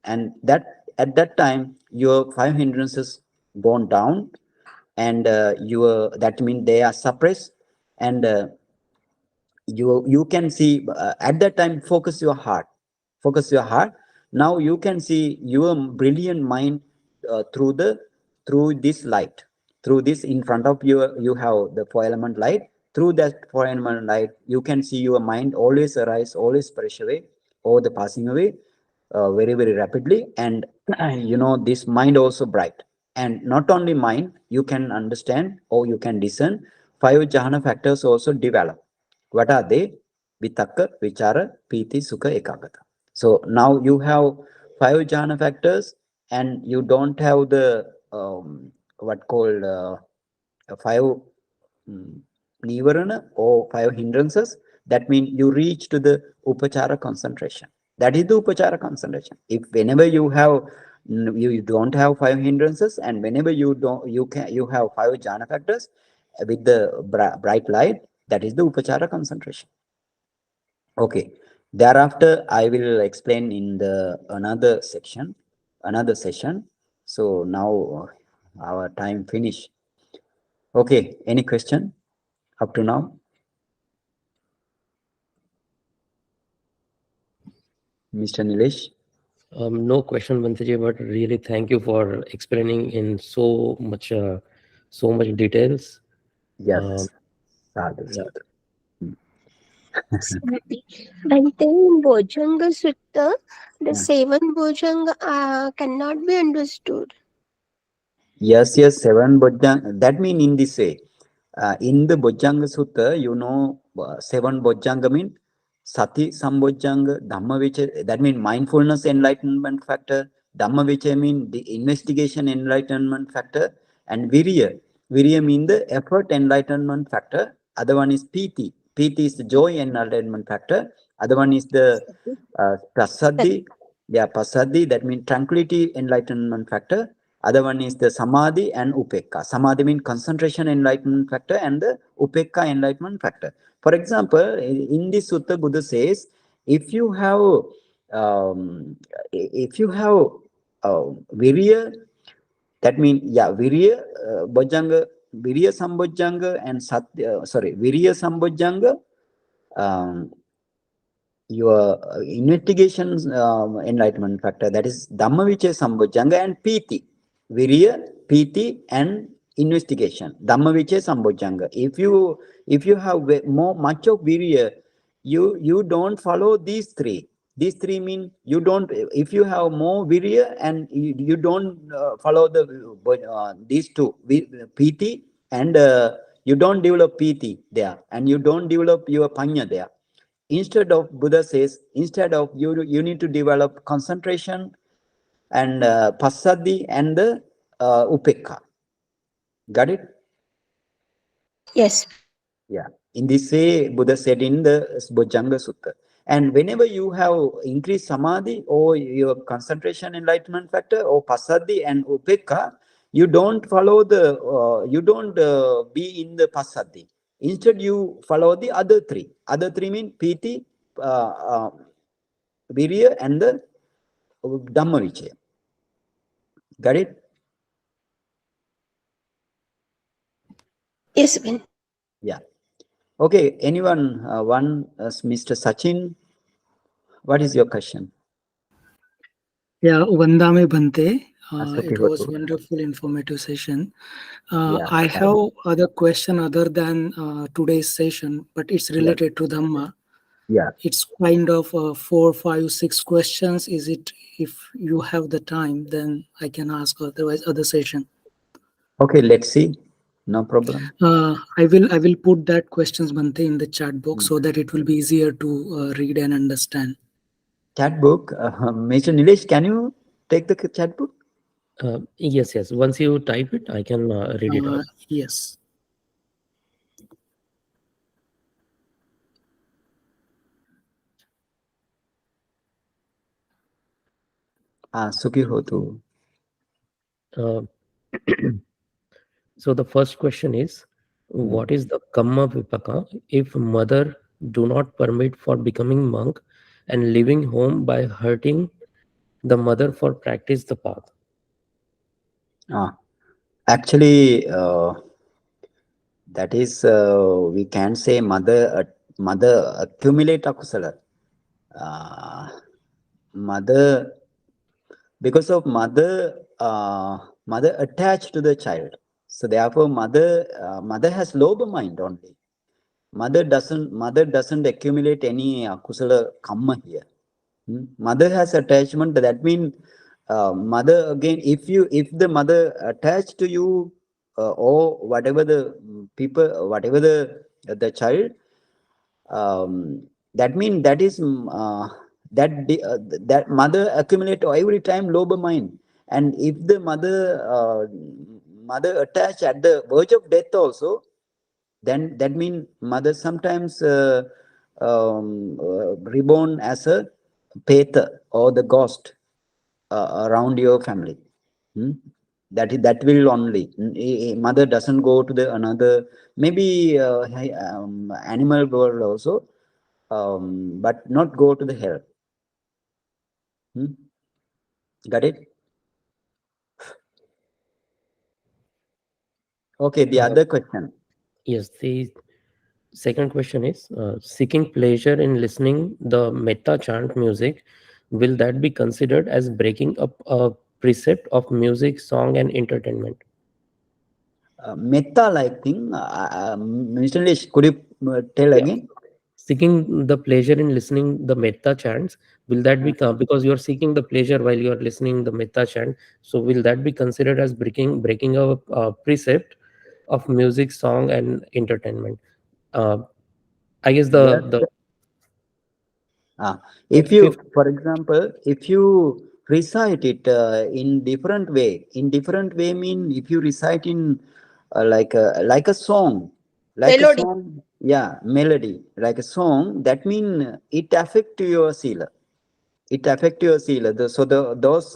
And that at that time, your 5 hindrances gone down, and that means they are suppressed, and you can see at that time, focus your heart. Now you can see your brilliant mind through this light, through this in front of you have the 4 element light. Through that 4 element light, you can see your mind always arise, always perish away, or the passing away very very rapidly. And this mind also bright. And not only mind, you can understand or you can discern 5 jhana factors also develop. What are they? Vitakka, Vichara, Piti, Sukha, Ekagata. So now you have 5 jhana factors, and you don't have the what called 5 nivarana or 5 hindrances. That means you reach to the upachara concentration. That is the upachara concentration. If whenever you have you don't have 5 hindrances, and whenever you have 5 jhana factors with the bright light, that is the upachara concentration. Okay. Thereafter, I will explain in the another session. So now our time finish. Okay. Any question up to now? Mr. Nilesh? No question, Bantaji, but really thank you for explaining in so much details. Yes. Sadhu, Yeah. sadhu. Bhante, in Bojanga Sutta, the Yeah. 7 Bojanga cannot be understood. Yes, 7 Bojjanga. That means in this way. In the Bojjanga Sutta, 7 Bojjanga mean Sati Sambojjanga, Dhamma Vichaya, that means mindfulness enlightenment factor, Dhamma Vichaya mean the investigation enlightenment factor, and Virya. Virya mean the effort enlightenment factor. Other one is Piti. Piti is the joy enlightenment factor. Other one is the Pasadi. Yeah, Pasadi, that means tranquility enlightenment factor. Other one is the Samadhi and Upekka. Samadhi means concentration enlightenment factor, and the Upekka enlightenment factor. For example, in this sutta, Buddha says, if you have virya, that means virya bojjanga, virya sambojjanga, and virya sambojjanga, your investigations enlightenment factor, that is Dhamma Vichaya Sambojjanga, and Piti. Virya, Piti, and investigation. Dhamma Vichaya Sambojjanga. If you have much of Virya, you don't follow these 3. These three mean you don't, if you have more virya and you don't follow these two, piti, and you don't develop piti there, and you don't develop your panya there. Instead of, Buddha says, instead of you need to develop concentration and passaddhi and upekha. Got it? Yes. Yeah. In this way, Buddha said in the Bojjhanga Sutta. And whenever you have increased samadhi or your concentration enlightenment factor or passaddhi and upekha, you don't follow you don't be in the passaddhi. Instead, you follow the other three. Other three mean piti, virya, and the dhamma. Got it? Yes, Ben. Yeah. Okay. Anyone? Mr. Sachin, what is your question? Yeah, Vandame Bhante. Okay, It was wonderful, informative session. Yeah, I have other question other than today's session, but it's related to Dhamma. Yeah. It's kind of 4, 5, 6 questions. Is it, if you have the time, then I can ask, otherwise other session. Okay, let's see. No problem. I will put that questions, Bhante, in the chat box so that it will be easier to read and understand. Chat book. Mr. Nilesh, can you take the chat book? Yes. Once you type it, I can read it out. Yes. Sukhi Hotu. So the first question is, what is the Kamma Vipaka if mother do not permit for becoming monk and leaving home by hurting the mother for practice the path? Actually, that is, we can say mother accumulate akusala. Mother, because of mother attached to the child. So therefore, mother has lower mind only. Mother doesn't accumulate any akusala kamma here. Mother has attachment. That means mother again. If the mother attached to you or whatever the people, whatever the child, that means that is that mother accumulate every time lower mind. And if the mother attached at the verge of death also, then that means mother sometimes reborn as a Peta or the ghost around your family. That will only. Mother doesn't go to the another, maybe animal world also, but not go to the hell. Got it? Okay, the other question. Yes, the second question is, seeking pleasure in listening the metta chant music, will that be considered as breaking up a precept of music, song, and entertainment? Metta like thing, Mr. Nilesh, could you tell again? Seeking the pleasure in listening the metta chants, will that be, because you are seeking the pleasure while you are listening the metta chant, so will that be considered as breaking a precept of music, song, and entertainment? I guess if you, for example, if you recite it in different way mean if you recite in like a song, Melody. Melody, like a song, that mean it affect your sila. Those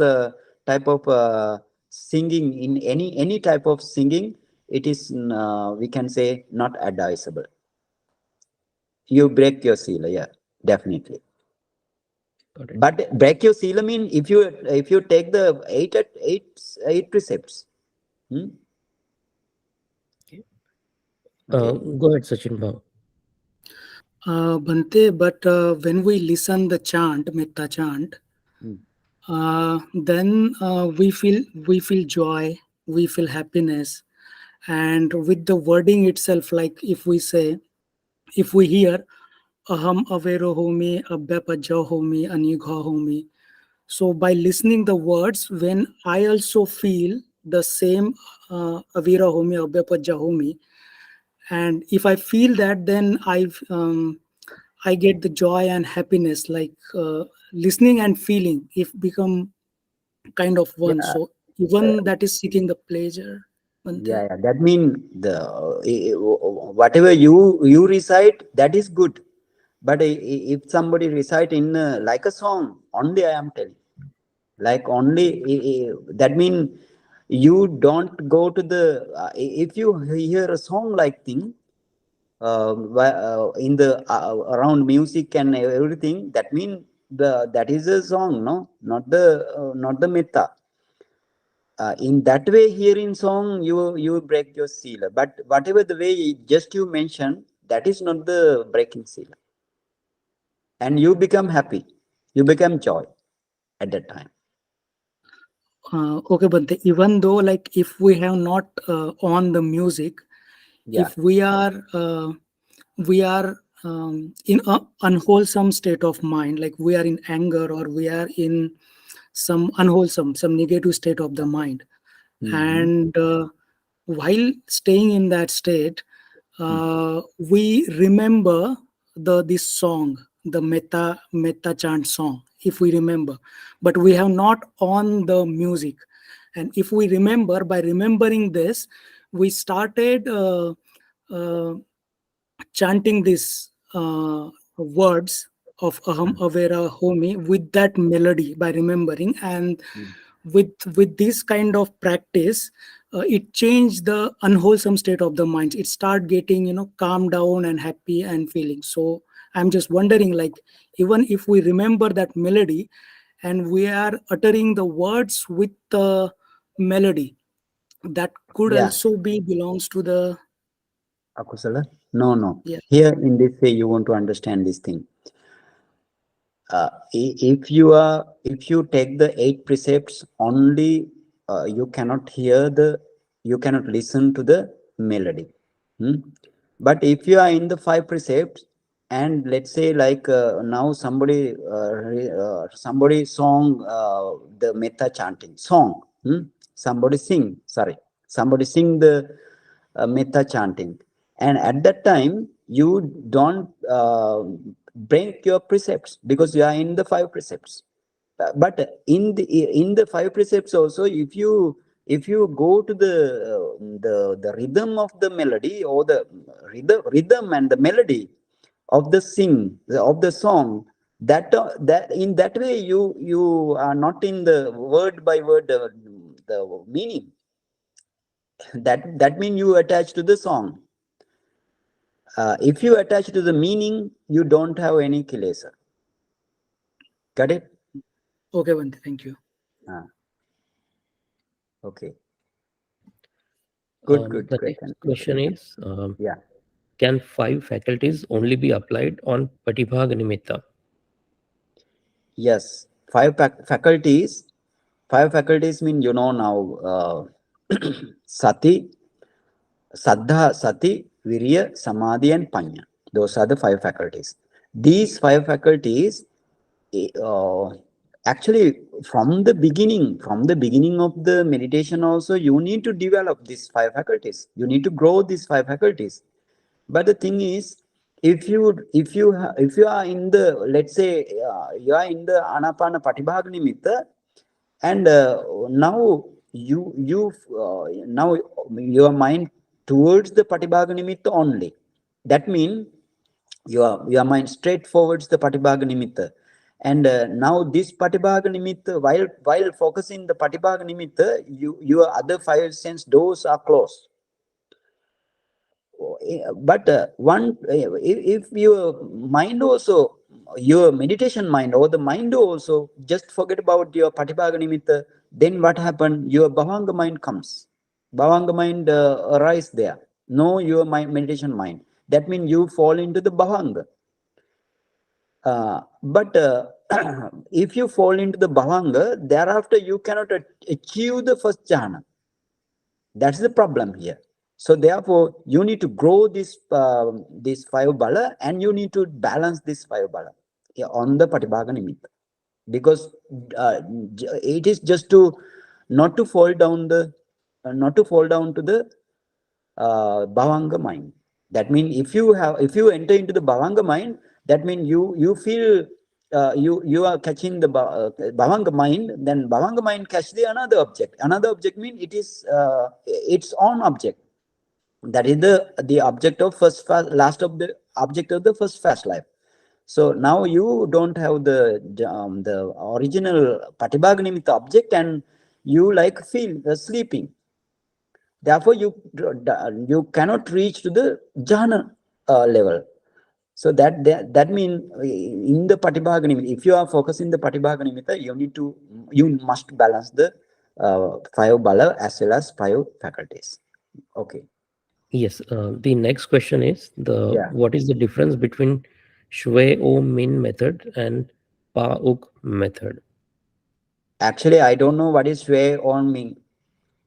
type of singing, in any type of singing, it is we can say not advisable. You break your sila, definitely. But break your sila mean if you take the eight precepts. Go ahead, Sachin Bhau. Bhante, but when we listen the chant, metta chant, then we feel joy, we feel happiness, and with the wording itself, like if we hear aham avero homi, abhyapajja homi, anigha homi. So by listening the words, when I also feel the same avira homi, abhyapajja homi, and if I feel that, then I get the joy and happiness, like listening and feeling, if become kind of one. Yeah, So even that is seeking the pleasure. Bhante. yeah. That means whatever you recite, that is good. But if somebody recite in like a song, only I am telling. Like only that means you don't go to the if you hear a song like thing in the around music and everything, that means that is a song, no, not the metta. In that way, hearing song, you break your sila. But whatever the way just you mentioned, that is not the breaking sila, and you become happy, you become joy at that time. Okay, but even though, like, if we have not on the music, Yeah, if we are in a unwholesome state of mind, like we are in anger or we are in some unwholesome, some negative state of the mind, hmm, and while staying in that state, we remember this song, the metta chant song, if we remember, but we have not on the music. And if we remember, by remembering this, we started uh, chanting these words of aham avera homi with that melody, by remembering. And with this kind of practice, it changed the unwholesome state of the mind. It start getting, calm down and happy and feeling. So I'm just wondering, like, even if we remember that melody and we are uttering the words with the melody, that could yeah. also be belongs to the. Akusala? No, no. Yeah. Here in this way, you want to understand this thing. If you take the 8 precepts only, you cannot you cannot listen to the melody. Hmm? But if you are in the 5 precepts, and let's say like now somebody song the metta chanting song. Somebody sing, sorry, somebody sing the metta chanting, and at that time you don't break your precepts because you are in the 5 precepts. But in the 5 precepts also, if you go to the rhythm of the melody, or the rhythm and the melody of the of the song, that in that way you are not in the word by word the meaning. That means you attach to the song. If you attach to the meaning, you don't have any kilesa. Got it? Okay, Bhante, thank you. Okay. Good, The great. next question is, Yeah. can 5 faculties only be applied on Patibhag Nimitta? Yes. Faculties. 5 faculties mean, now, sati, saddha, sati, virya, samadhi, and panya. Those are the 5 faculties. These 5 faculties, uh, actually, from the beginning of the meditation also, you need to develop these 5 faculties. You need to grow these 5 faculties. But the thing is, if you are in the, let's say, you are in the anapana patibhaga nimitta, and now now your mind towards the patibhaga nimitta only. That means your mind straight forwards the patibhaga nimitta, and now this patibhaga nimitta, while focusing the patibhaga nimitta, your other 5 sense doors are closed. But if your mind also, your meditation mind or the mind also just forget about your patibhaga nimitta, then what happened? Your bhavanga mind comes. Bhavanga mind arise there. No, your meditation mind. That means you fall into the bhavanga. But if you fall into the bhavanga, thereafter you cannot achieve the first jhana. That's the problem here. So therefore, you need to grow this five bala, and you need to balance this five bala on the Patibhaga Nimitta. Because it is just to not to fall down to the bhavanga mind. That means if you enter into the bhavanga mind, that means you feel you are catching the bhavanga mind. Then bhavanga mind catch the another object. Another object means it is its own object. That is the object of last of the object of the first fast life. So now you don't have the original Patibhaga Nimitta object, and you like feel sleeping. Therefore, you cannot reach to the jhana level. So that means in the Patibhaga Nimitta, if you are focusing the Patibhaga Nimitta, you must balance the five bala as well as five faculties. Okay. Yes. The next question is Yeah. what is the difference between Shwe O Min method and Pa Uk method? Actually, I don't know what is Shwe on me,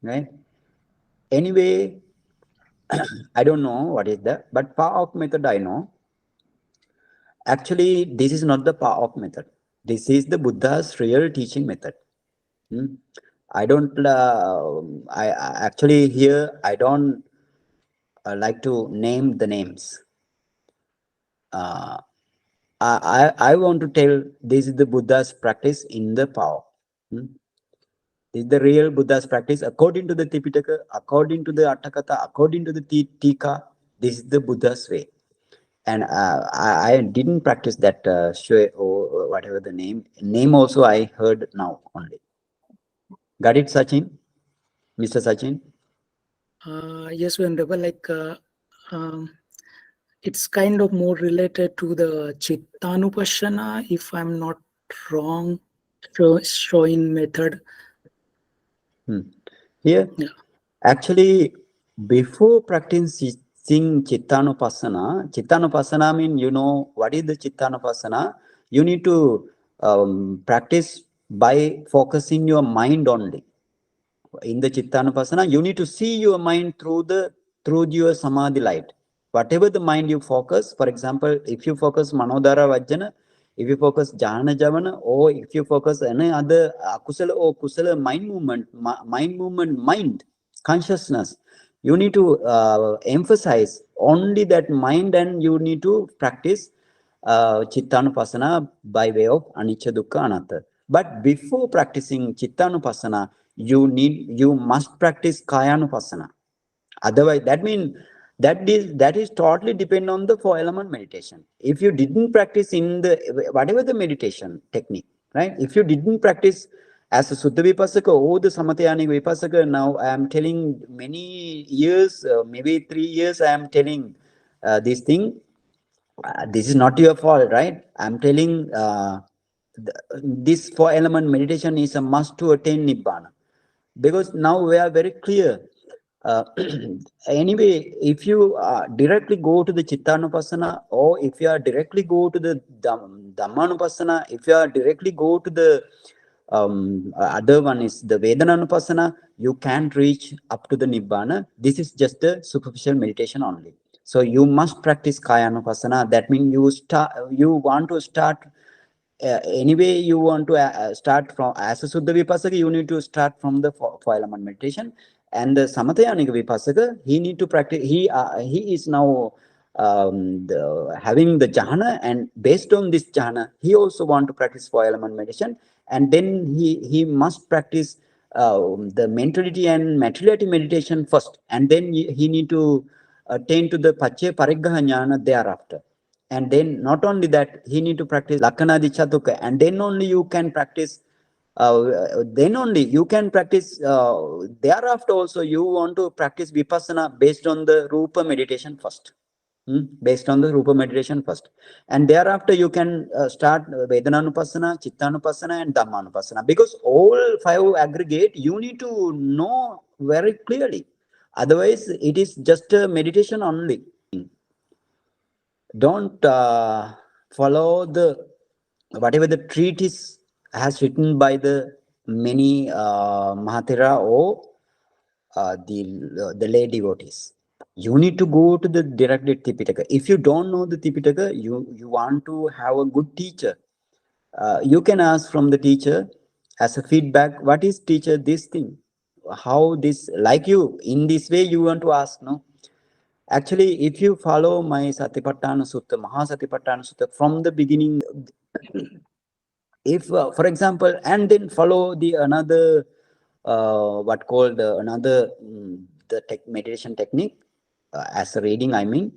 right? Anyway, I don't know what is that, but Pa-Ok method I know. Actually, this is not the Pa-Ok method. This is the Buddha's real teaching method. I don't, I actually here, I don't like to name the names. I want to tell this is the Buddha's practice in the Pa-Ok. This is the real Buddha's practice according to the Tipitaka, according to the Atthakatha, according to the Tika. This is the Buddha's way. And I didn't practice that Shwe or whatever the name also I heard now only. Got it, Sachin? Mr. Sachin? Yes, Venerable, it's kind of more related to the Chittanupassana, if I'm not wrong, showing method. Here, Yeah. actually, before practicing Chittanupassana means, you know, what is the Chittanupassana? You need to practice by focusing your mind only. In the Chittanupassana, you need to see your mind through your Samadhi light. Whatever the mind you focus, for example, if you focus Manodara Vajjana, if you focus Jhana Javana, or if you focus any other Akusala or Kusala mind, consciousness, you need to emphasize only that mind, and you need to practice Chittanupassana by way of Anicca Dukkha Anatta. But before practicing Chittanupassana, you must practice Kayanupassana. Otherwise, that means that is totally depend on the 4-element meditation. If you didn't practice in the whatever the meditation technique, right? If you didn't practice as a Sutta Vipassaka or the Samatayanic Vipassaka, now I am telling many years, maybe 3 years, I am telling this thing. This is not your fault, right? I'm telling this 4-element meditation is a must to attain Nibbana. Because now we are very clear. Anyway, if you directly go to the Chittanupassana, or if you are directly go to the Dhammanupassana, if you are directly go to the other one is the Vedananupassana, you can't reach up to the Nibbana. This is just a superficial meditation only. So you must practice Kayanupassana. That means you want to start anyway, you want to start from as a Suddha Vipassaka, you need to start from the 4-element meditation. And the Samatayanic Vipassaka, he need to practice, he is now having the jhana, and based on this jhana, he also want to practice 4-element meditation. And then he must practice the mentality and materiality meditation first, and then he need to attain to the Paccaya Pariggaha Jnana thereafter. And then not only that, he need to practice Lakkhana Chatuka, and then only you can practice thereafter also you want to practice Vipassana based on the Rupa meditation first. Based on the Rupa meditation first. And thereafter you can start Vedananupassana, Chittanupassana and Dhammanupassana. Because all 5 aggregate, you need to know very clearly. Otherwise, it is just a meditation only. Don't follow whatever the treatise has written by the many Mahathera or the lay devotees. You need to go to the directly Tipitaka. If you don't know the Tipitaka, you want to have a good teacher. You can ask from the teacher as a feedback, what is teacher this thing? How this, like you, in this way you want to ask, no? Actually, if you follow my Satipatthana Sutta, Mahāsatipațțhāna Sutta from the beginning, if, for example, and then follow the another, what called another, the meditation technique, as a reading, I mean,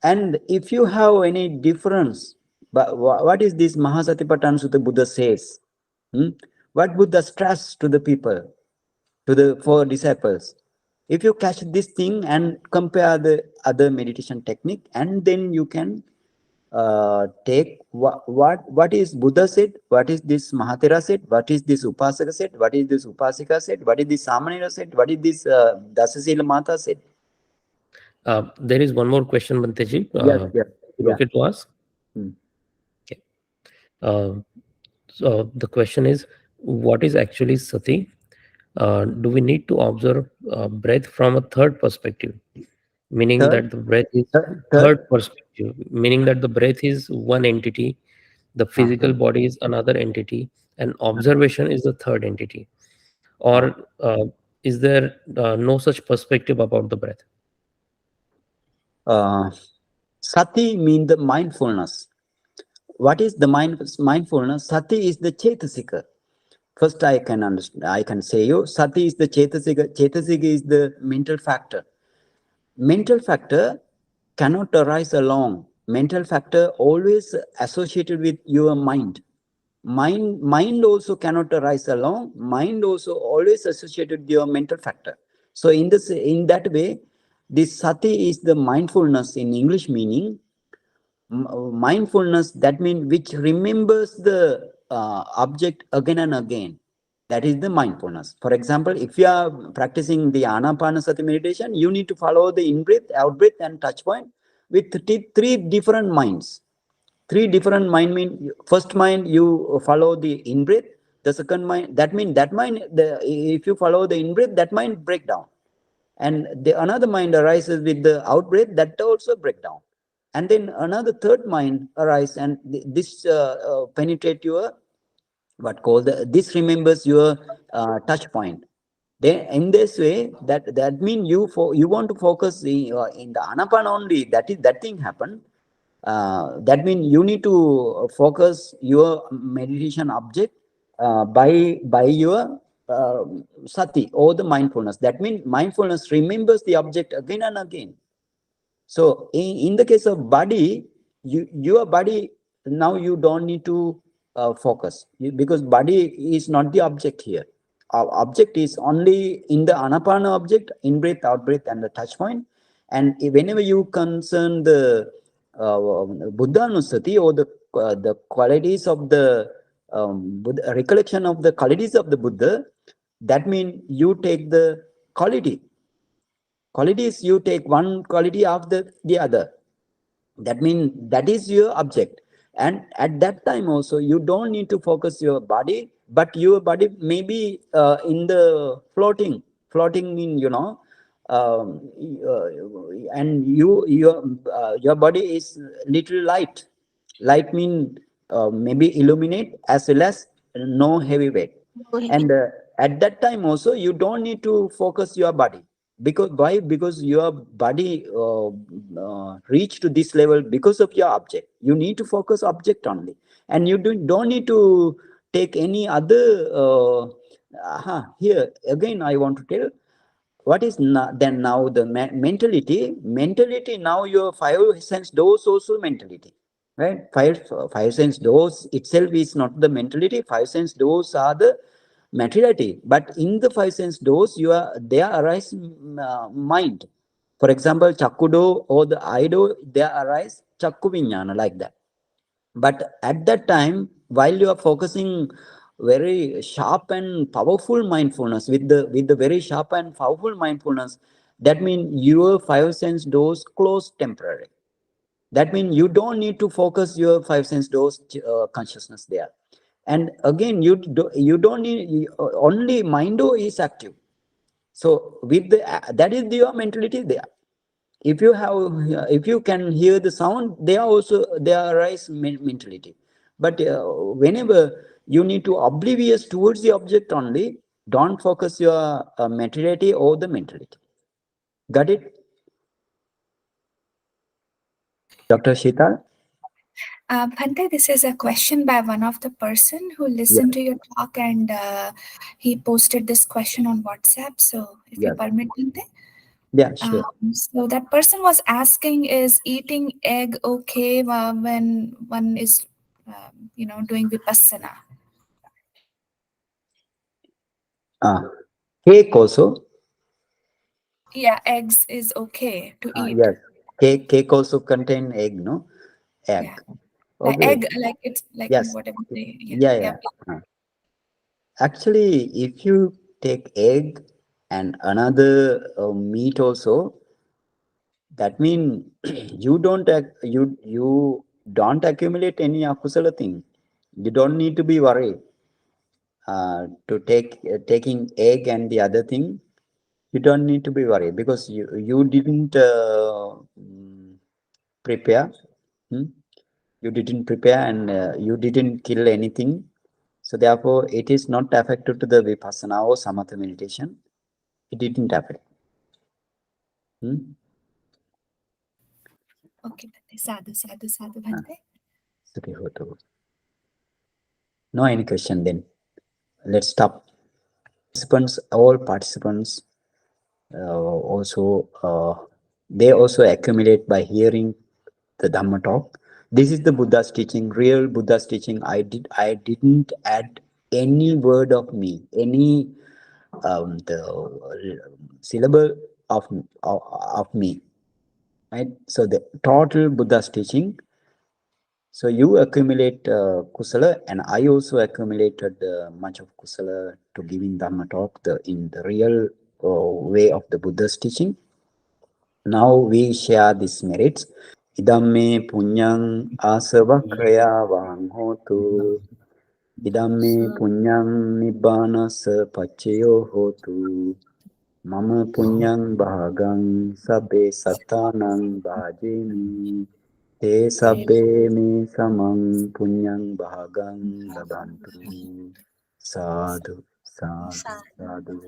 and if you have any difference, but what is this Mahāsatipațțhāna Sutta Buddha says? What Buddha stress to the people, to the four disciples? If you catch this thing and compare the other meditation technique, and then you can take what is Buddha said, what is this Mahatera said, what is this Upasaka said, what is this Upasika said, what is this Samanera said, what is this Dasasila Mata said. There is one more question, Banteji. Yes. Okay to ask? Okay. So the question is, what is actually sati? Do we need to observe breath from a third perspective? Meaning that the breath is third perspective, meaning that the breath is one entity, the physical body is another entity, and observation is the third entity. Or is there no such perspective about the breath? Sati means the mindfulness. What is the mindfulness? Sati is the Chetasika. First, I can understand. I can say you. Sati is the Chetasika. Chetasika is the mental factor. Mental factor cannot arise alone. Mental factor always associated with your mind. Mind also cannot arise alone. Mind also always associated with your mental factor. So in that way, this sati is the mindfulness in English meaning. Mindfulness, that means which remembers the object again and again. That is the mindfulness. For example, if you are practicing the Anapanasati meditation, you need to follow the in-breath, out-breath, and touch point with three different minds. Three different mind mean, first mind you follow the in-breath, the second mind, that mind, if you follow the in-breath, that mind break down. And the another mind arises with the out-breath, that also break down. And then another third mind arises, and this penetrate your, this remembers your touch point. Then in this way, that means you want to focus in the Anapana only. That thing happen. That means you need to focus your meditation object by your sati or the mindfulness. That means mindfulness remembers the object again and again. So in the case of body, your body, now you don't need to focus, because body is not the object here. Our object is only in the Anapana object, in breath, out breath, and the touch point. And whenever you concern the Buddha Anusati or the qualities of the Buddha, recollection of the qualities of the Buddha, that means you take the qualities, you take one quality after the other. That means that is your object. And at that time also, you don't need to focus your body, but your body may be in the floating. Floating means, and your body is little light. Light means maybe illuminate as well as no heavy weight. And at that time also, you don't need to focus your body. Because why? Because your body reached to this level because of your object. You need to focus object only, and you don't need to take any other. Here again, I want to tell what is then now the mentality. Mentality now your five sense doors also mentality, right? Five sense doors itself is not the mentality. Five sense doors are the materiality, but in the five sense doors, there arise mind. For example, chakkudo or the aido, there arise chakku viññāna, like that. But at that time, while you are focusing very sharp and powerful mindfulness, with the very sharp and powerful mindfulness, that means your five sense doors close temporarily. That means you don't need to focus your five sense doors consciousness there. And again, you don't need, only mindo is active. So with that is your mentality there. if you can hear the sound, they arise mentality. But whenever you need to oblivious towards the object only, don't focus your materiality or the mentality. Got it? Dr. Sheetal? Bhante, this is a question by one of the person who listened to your talk, and he posted this question on WhatsApp. So if you permit, Bhante. Yeah, sure. So that person was asking, is eating egg okay when one is, doing Vipassana? Cake also? Yeah, eggs is okay to eat. Yes. Cake also contain egg, no? Egg. Yeah. Okay. Egg, like it's like Yes. whatever they. Yeah. Actually, if you take egg and another meat also, that means you don't accumulate any akusala thing. You don't need to be worried to taking egg and the other thing. You don't need to be worried because you didn't prepare. You didn't prepare and you didn't kill anything. So therefore, it is not affected to the Vipassana or Samatha meditation. It didn't affect. Okay, Bhante. Sadhu, Bhante. No any question then. Let's stop. All participants they also accumulate by hearing the Dhamma talk. This is the Buddha's teaching, real Buddha's teaching. I didn't add any word of me, any the syllable of me, right? So the total Buddha's teaching. So you accumulate kusala, and I also accumulated much of kusala to giving Dhamma talk in the real way of the Buddha's teaching. Now we share these merits. Idamme punyang asavakraya hotu. Idamme punyang nibbana pachayo hotu. Mama punyang bhagang sabbe sattanang bhajemi. Te sabbe me samang punyang bhagang labantu. Sadhu, sadhu, sadhu.